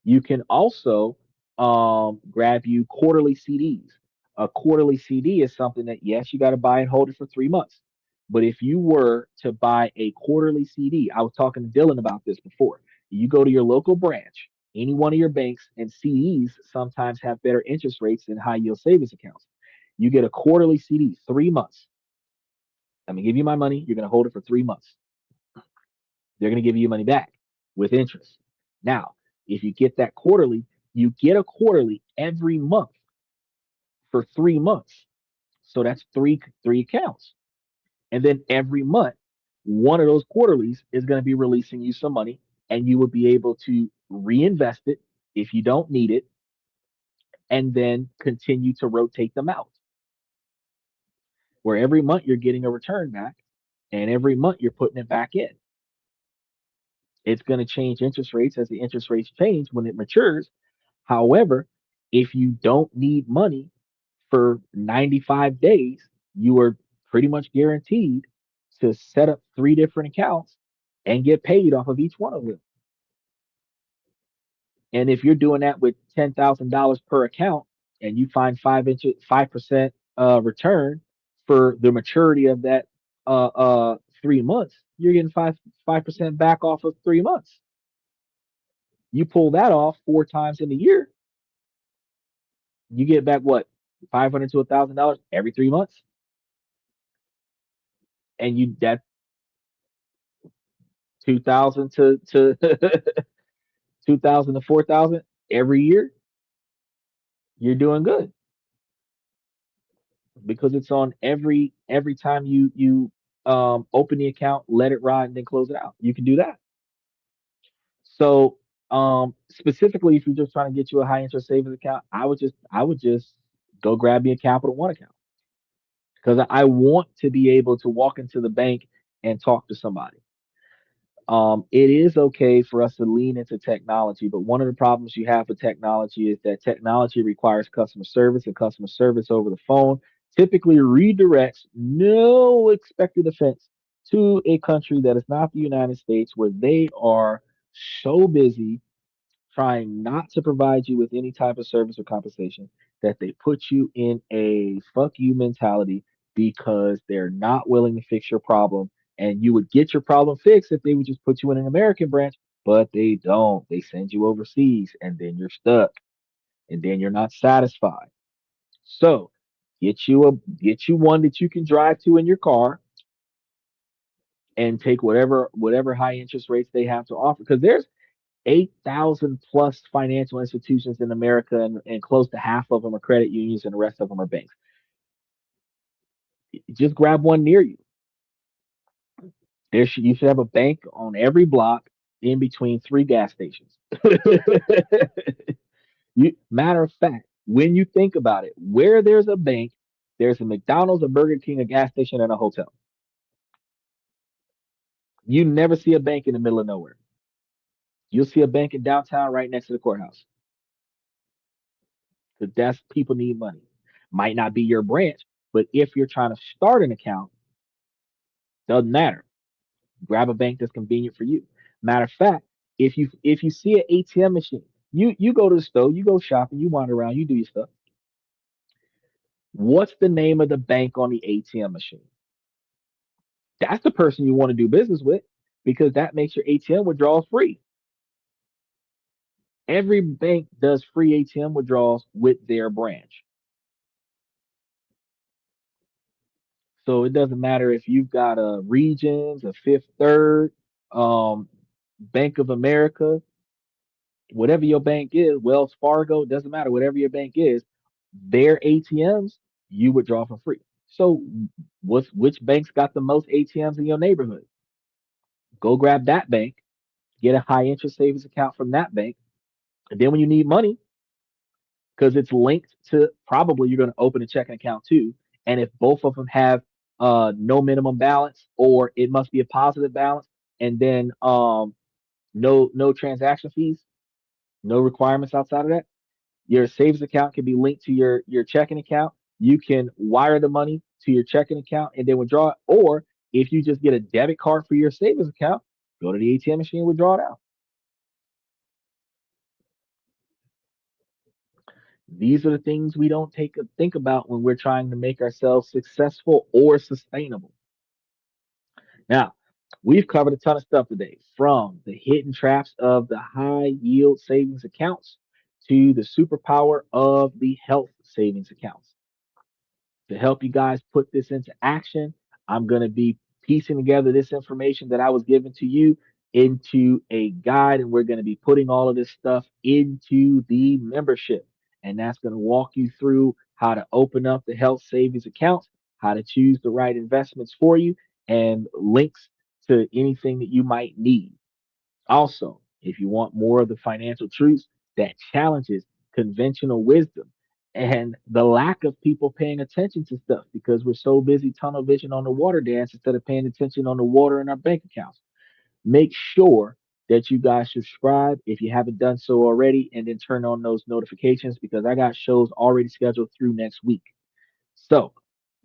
You can also grab you quarterly CDs. A quarterly CD is something that, yes, you got to buy and hold it for 3 months. But if you were to buy a quarterly CD, I was talking to Dylan about this before. You go to your local branch, any one of your banks, and CDs sometimes have better interest rates than high yield savings accounts. You get a quarterly CD, 3 months. I'm going to give you my money. You're going to hold it for 3 months. They're going to give you money back with interest. Now, if you get that quarterly, you get a quarterly every month for 3 months. So that's three accounts. And then every month, one of those quarterlies is going to be releasing you some money, and you will be able to reinvest it if you don't need it, and then continue to rotate them out. Where every month you're getting a return back, and every month you're putting it back in. It's going to change interest rates as the interest rates change when it matures. However, if you don't need money for 95 days, you are pretty much guaranteed to set up 3 different accounts and get paid off of each one of them. And if you're doing that with $10,000 per account and you find 5% return for the maturity of that 3 months, you're getting 5% back off of 3 months. You pull that off 4 times in a year, You get back what, 500 to $1,000 every 3 months, and you that 2,000 to 2,000 to 4,000 every year. You're doing good because it's on every time you open the account, let it ride, and then close it out. You can do that. So specifically, if you're just trying to get you a high interest savings account, I would just go grab me a Capital One account because I want to be able to walk into the bank and talk to somebody. It is okay for us to lean into technology, but one of the problems you have with technology is that technology requires customer service, and customer service over the phone typically redirects no expected offense to a country that is not the United States, where they are so busy trying not to provide you with any type of service or compensation that they put you in a fuck you mentality because they're not willing to fix your problem. And you would get your problem fixed if they would just put you in an American branch, but they don't. They send you overseas and then you're stuck and then you're not satisfied. So get you one that you can drive to in your car and take whatever high interest rates they have to offer. Because there's 8,000 plus financial institutions in America, and close to half of them are credit unions and the rest of them are banks. Just grab one near you. You should have a bank on every block in between three gas stations. Matter of fact, when you think about it, where there's a bank, there's a McDonald's, a Burger King, a gas station, and a hotel. You never see a bank in the middle of nowhere. You'll see a bank in downtown right next to the courthouse because that's people need money. Might not be your branch, but if you're trying to start an account, doesn't matter. Grab a bank that's convenient for you. Matter of fact, if you see an ATM machine, you go to the store, you go shopping, you wander around, you do your stuff. What's the name of the bank on the ATM machine? That's the person you want to do business with because that makes your ATM withdrawals free. Every bank does free ATM withdrawals with their branch. So it doesn't matter if you've got a Regions, a Fifth Third, um, Bank of America, whatever your bank is, Wells Fargo, doesn't matter, whatever your bank is, their ATMs you withdraw for free. So which banks got the most ATMs in your neighborhood? Go grab that bank, get a high interest savings account from that bank, and then when you need money, because it's linked to probably you're going to open a checking account too. And if both of them have no minimum balance or it must be a positive balance, and then no transaction fees, no requirements outside of that, your savings account can be linked to your checking account. You can wire the money to your checking account and then withdraw it. Or if you just get a debit card for your savings account, go to the ATM machine and withdraw it out. These are the things we don't think about when we're trying to make ourselves successful or sustainable. Now, we've covered a ton of stuff today, from the hidden traps of the high yield savings accounts to the superpower of the health savings accounts. To help you guys put this into action, I'm going to be piecing together this information that I was given to you into a guide, and we're going to be putting all of this stuff into the membership. And that's going to walk you through how to open up the health savings accounts, how to choose the right investments for you, and links to anything that you might need. Also, if you want more of the financial truths that challenges conventional wisdom and the lack of people paying attention to stuff because we're so busy tunnel vision on the water dance instead of paying attention on the water in our bank accounts, make sure that you guys subscribe if you haven't done so already, and then turn on those notifications because I got shows already scheduled through next week. So,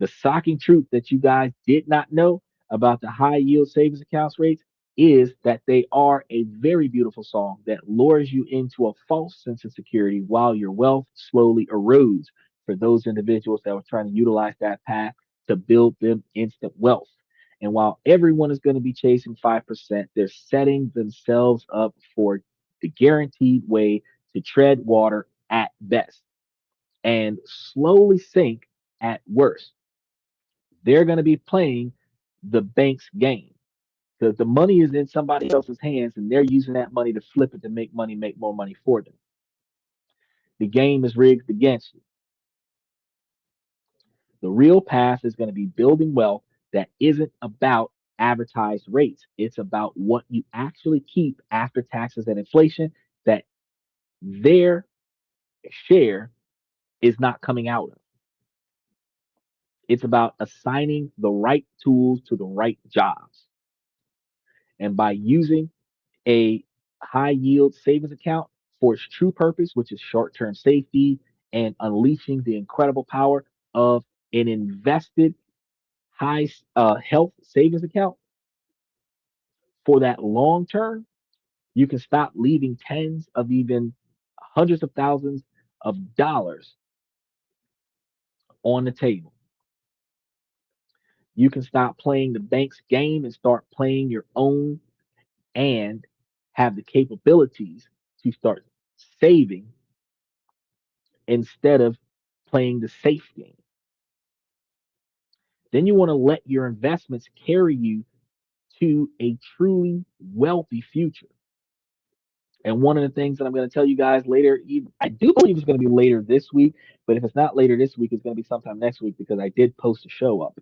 the shocking truth that you guys did not know about the high yield savings accounts rates is that they are a very beautiful song that lures you into a false sense of security while your wealth slowly erodes for those individuals that were trying to utilize that path to build them instant wealth. And while everyone is going to be chasing 5%, they're setting themselves up for the guaranteed way to tread water at best. and slowly sink at worst. They're going to be playing the bank's game because the money is in somebody else's hands and they're using that money to flip it to make more money for them. The game is rigged against you. The real path is going to be building wealth that isn't about advertised rates. It's about what you actually keep after taxes and inflation that their share is not coming out of. It's about assigning the right tools to the right jobs. And by using a high yield savings account for its true purpose, which is short term safety and unleashing the incredible power of an invested high health savings account for that long term, you can stop leaving tens of even hundreds of thousands of dollars on the table. You can stop playing the bank's game and start playing your own and have the capabilities to start saving instead of playing the safe game. Then you want to let your investments carry you to a truly wealthy future. And one of the things that I'm going to tell you guys later, I do believe it's going to be later this week, but if it's not later this week, it's going to be sometime next week because I did post a show up.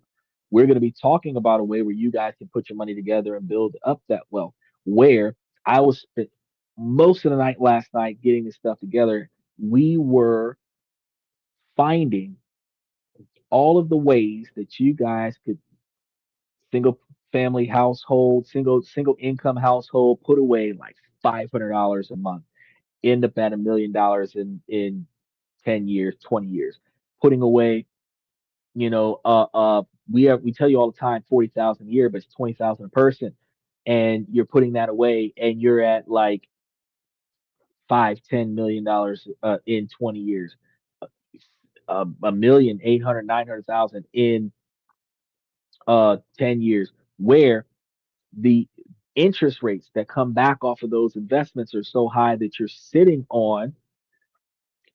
We're going to be talking about a way where you guys can put your money together and build up that wealth. Where I was spent most of the night last night getting this stuff together. We were finding all of the ways that you guys could single family household, single income household, put away like $500 a month, end up at $1 million in 10 years, 20 years, putting away, you know, we tell you all the time 40,000 a year, but it's 20,000 a person, and you're putting that away, and you're at like $5, $10 million in 20 years, a million 800 900,000 in 10 years, where the interest rates that come back off of those investments are so high that you're sitting on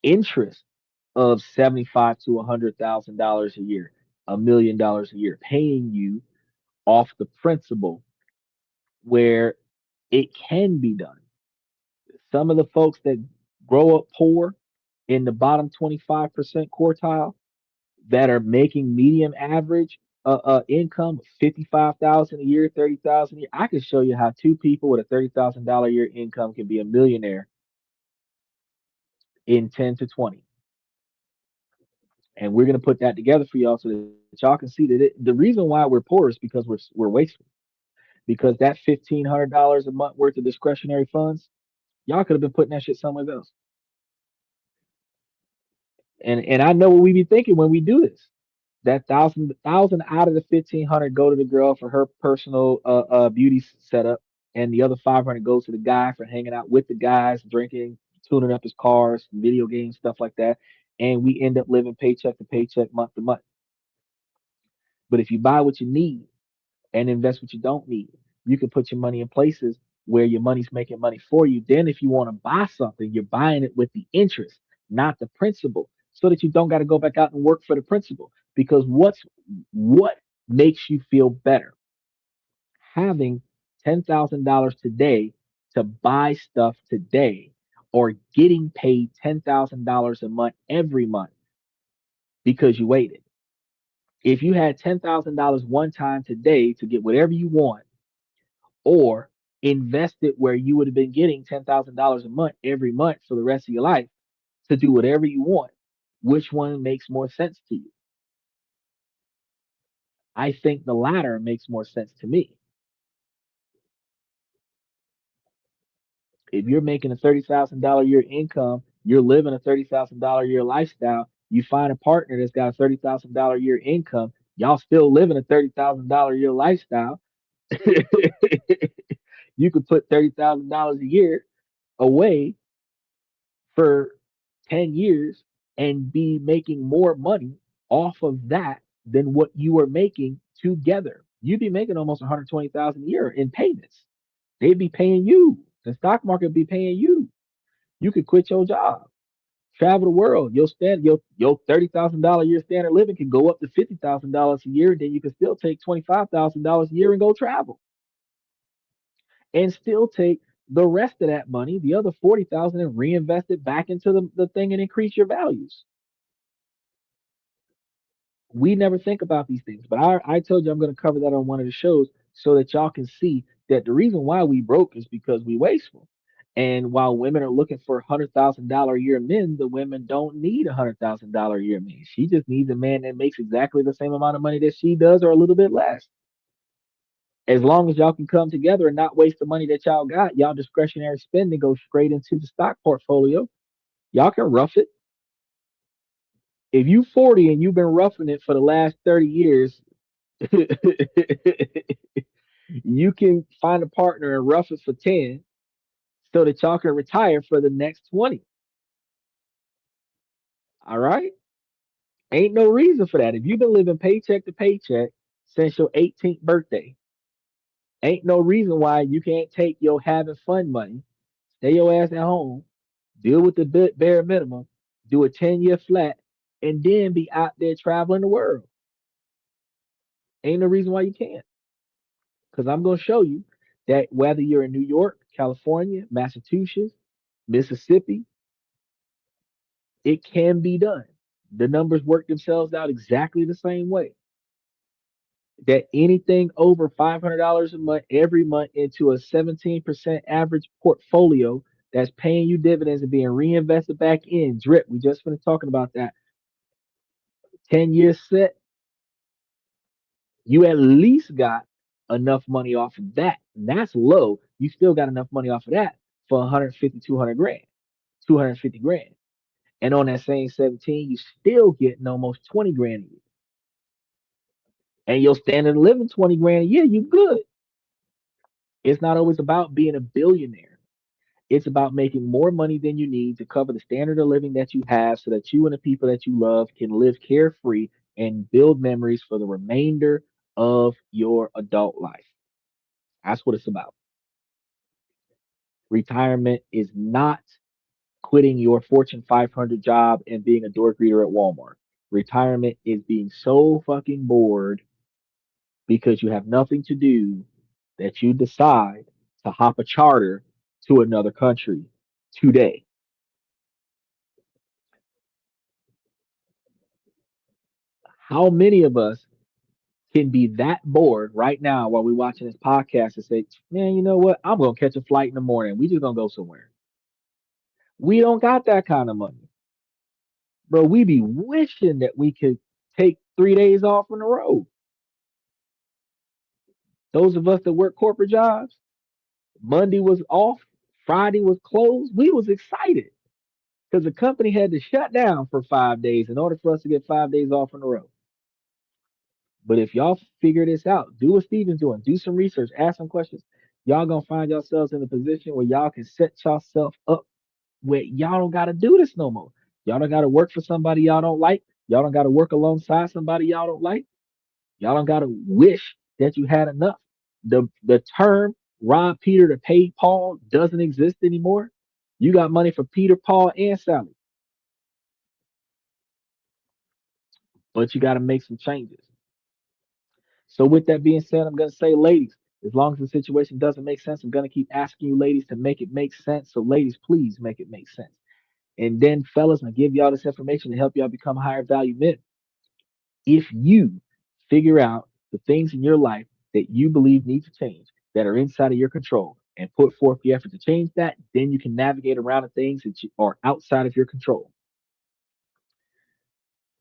interest of 75 to $100,000 a year, $1 million a year, paying you off the principal where it can be done. Some of the folks that grow up poor in the bottom 25% quartile that are making medium average income, 55,000 a year, 30,000 a year. I can show you how two people with a $30,000 a year income can be a millionaire in 10 to 20. And we're going to put that together for y'all so that y'all can see that the reason why we're poor is because we're wasteful. Because that $1,500 a month worth of discretionary funds, y'all could have been putting that shit somewhere else. And I know what we be thinking when we do this. That thousand out of the 1,500 go to the girl for her personal beauty setup, and the other 500 goes to the guy for hanging out with the guys, drinking, tuning up his cars, video games, stuff like that. And we end up living paycheck to paycheck, month to month. But if you buy what you need and invest what you don't need, you can put your money in places where your money's making money for you. Then, if you want to buy something, you're buying it with the interest, not the principal, so that you don't got to go back out and work for the principal. Because what makes you feel better? Having $10,000 today to buy stuff today, or getting paid $10,000 a month every month because you waited. If you had $10,000 one time today to get whatever you want, or invest it where you would have been getting $10,000 a month every month for the rest of your life to do whatever you want, which one makes more sense to you? I think the latter makes more sense to me. If you're making a $30,000 a year income, you're living a $30,000 a year lifestyle, you find a partner that's got a $30,000 a year income, y'all still living a $30,000 a year lifestyle. You could put $30,000 a year away for 10 years and be making more money off of that than what you were making together. You'd be making almost 120,000 a year in payments. They'd be paying you. The stock market would be paying you. You could quit your job Travel the world. Your $30,000 a year standard living can go up to $50,000 a year. Then you can still take $25,000 a year and go travel, and still take the rest of that money, the other 40,000, and reinvest it back into the thing and increase your values. We never think about these things, but I told you I'm going to cover that on one of the shows so that y'all can see that the reason why we broke is because we wasteful. And while women are looking for $100,000 a year men, the women don't need $100,000 a year men. She just needs a man that makes exactly the same amount of money that she does, or a little bit less. As long as y'all can come together and not waste the money that y'all got, y'all discretionary spending goes straight into the stock portfolio. Y'all can rough it. If you 40 and you've been roughing it for the last 30 years, you can find a partner and rough it for 10 so that y'all can retire for the next 20. All right? Ain't no reason for that. If you've been living paycheck to paycheck since your 18th birthday, ain't no reason why you can't take your having fun money, stay your ass at home, deal with the bare minimum, do a 10-year flat, and then be out there traveling the world. Ain't no reason why you can't. Because I'm going to show you that whether you're in New York, California, Massachusetts, Mississippi, it can be done. The numbers work themselves out exactly the same way. That anything over $500 a month every month into a 17% average portfolio that's paying you dividends and being reinvested back in drip. We just finished talking about that. 10 years set, you at least got enough money off of that. And that's low. You still got enough money off of that for 150, 200 grand, 250 grand. And on that same 17, you still getting almost 20 grand a year. And your standard of living 20 grand a year, you good. It's not always about being a billionaire. It's about making more money than you need to cover the standard of living that you have so that you and the people that you love can live carefree and build memories for the remainder of your adult life. That's what it's about. Retirement is not quitting your Fortune 500 job and being a door greeter at Walmart. Retirement is being so fucking bored because you have nothing to do that you decide to hop a charter to another country today. How many of us can be that bored right now while we're watching this podcast and say, man, you know what? I'm going to catch a flight in the morning. We just going to go somewhere. We don't got that kind of money. Bro, we be wishing that we could take 3 days off on the road. Those of us that work corporate jobs, Monday was off, Friday was closed. We was excited because the company had to shut down for 5 days in order for us to get 5 days off on the road. But if y'all figure this out, do what Steven's doing, do some research, ask some questions. Y'all gonna find yourselves in a position where y'all can set yourself up where y'all don't gotta do this no more. Y'all don't gotta work for somebody y'all don't like. Y'all don't gotta work alongside somebody y'all don't like. Y'all don't gotta wish that you had enough. The term rob Peter to pay Paul doesn't exist anymore. You got money for Peter, Paul, and Sally, but you got to make some changes. So, with that being said, I'm going to say, ladies, as long as the situation doesn't make sense, I'm going to keep asking you, ladies, to make it make sense. So, ladies, please make it make sense. And then, fellas, I give y'all this information to help y'all become higher value men. If you figure out the things in your life that you believe need to change that are inside of your control and put forth the effort to change that, then you can navigate around the things that are outside of your control.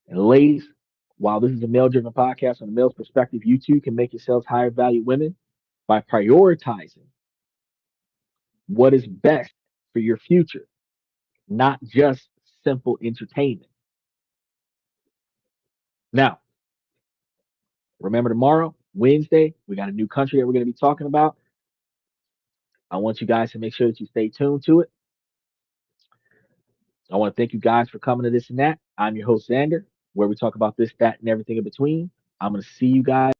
And ladies, while this is a male driven podcast from a male's perspective, you too can make yourselves higher value women by prioritizing what is best for your future, not just simple entertainment. Now, remember tomorrow, Wednesday, we got a new country that we're going to be talking about. I want you guys to make sure that you stay tuned to it. I want to thank you guys for coming to this and that. I'm your host, Xander, where we talk about this, that, and everything in between. I'm going to see you guys.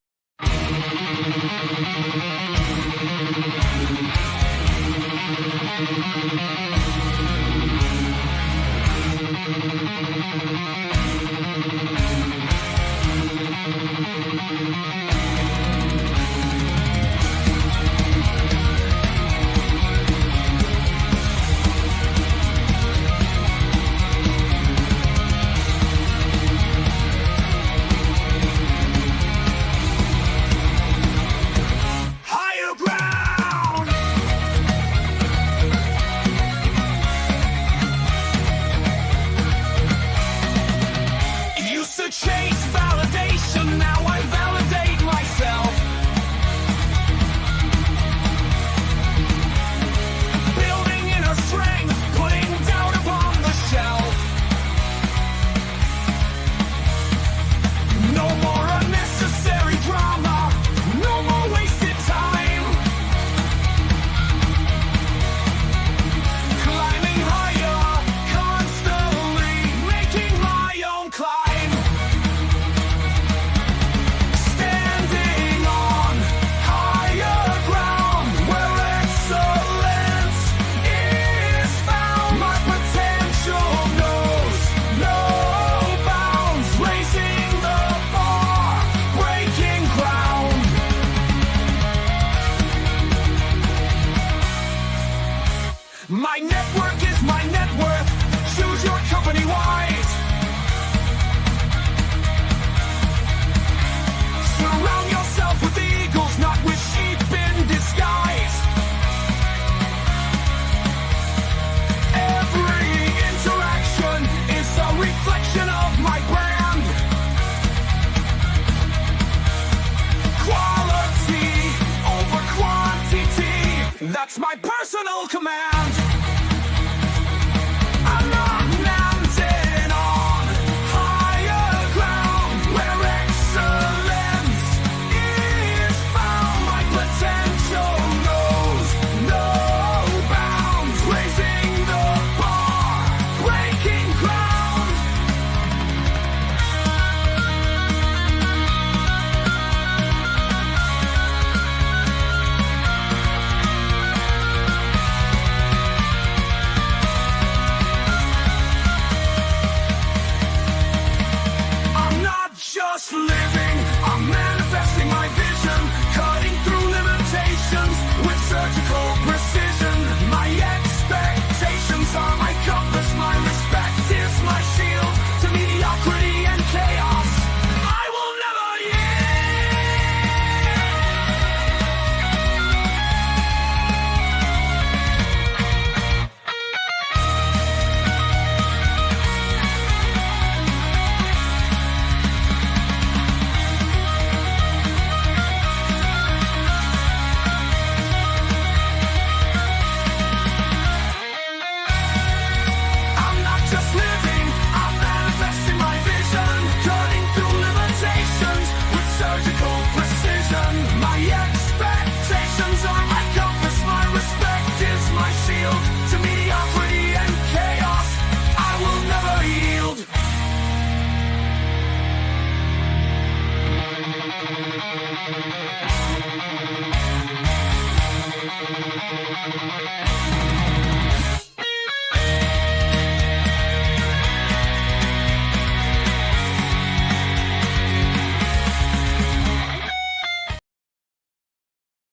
Chase validation, now I validate myself. Building inner strength, putting doubt upon the shelf. No more unnecessary drama, no more wasted time. Climbing higher, constantly making my own climb. My network is my net worth. Choose your company wise. Surround yourself with eagles, not with sheep in disguise. Every interaction is a reflection of my brand. Quality over quantity, that's my personal command. Living, I'm manifesting my vision, cutting through limitations with surgical precision. My expectations are my compass, my respect is my shield to mediocrity and chaos. I will never yield.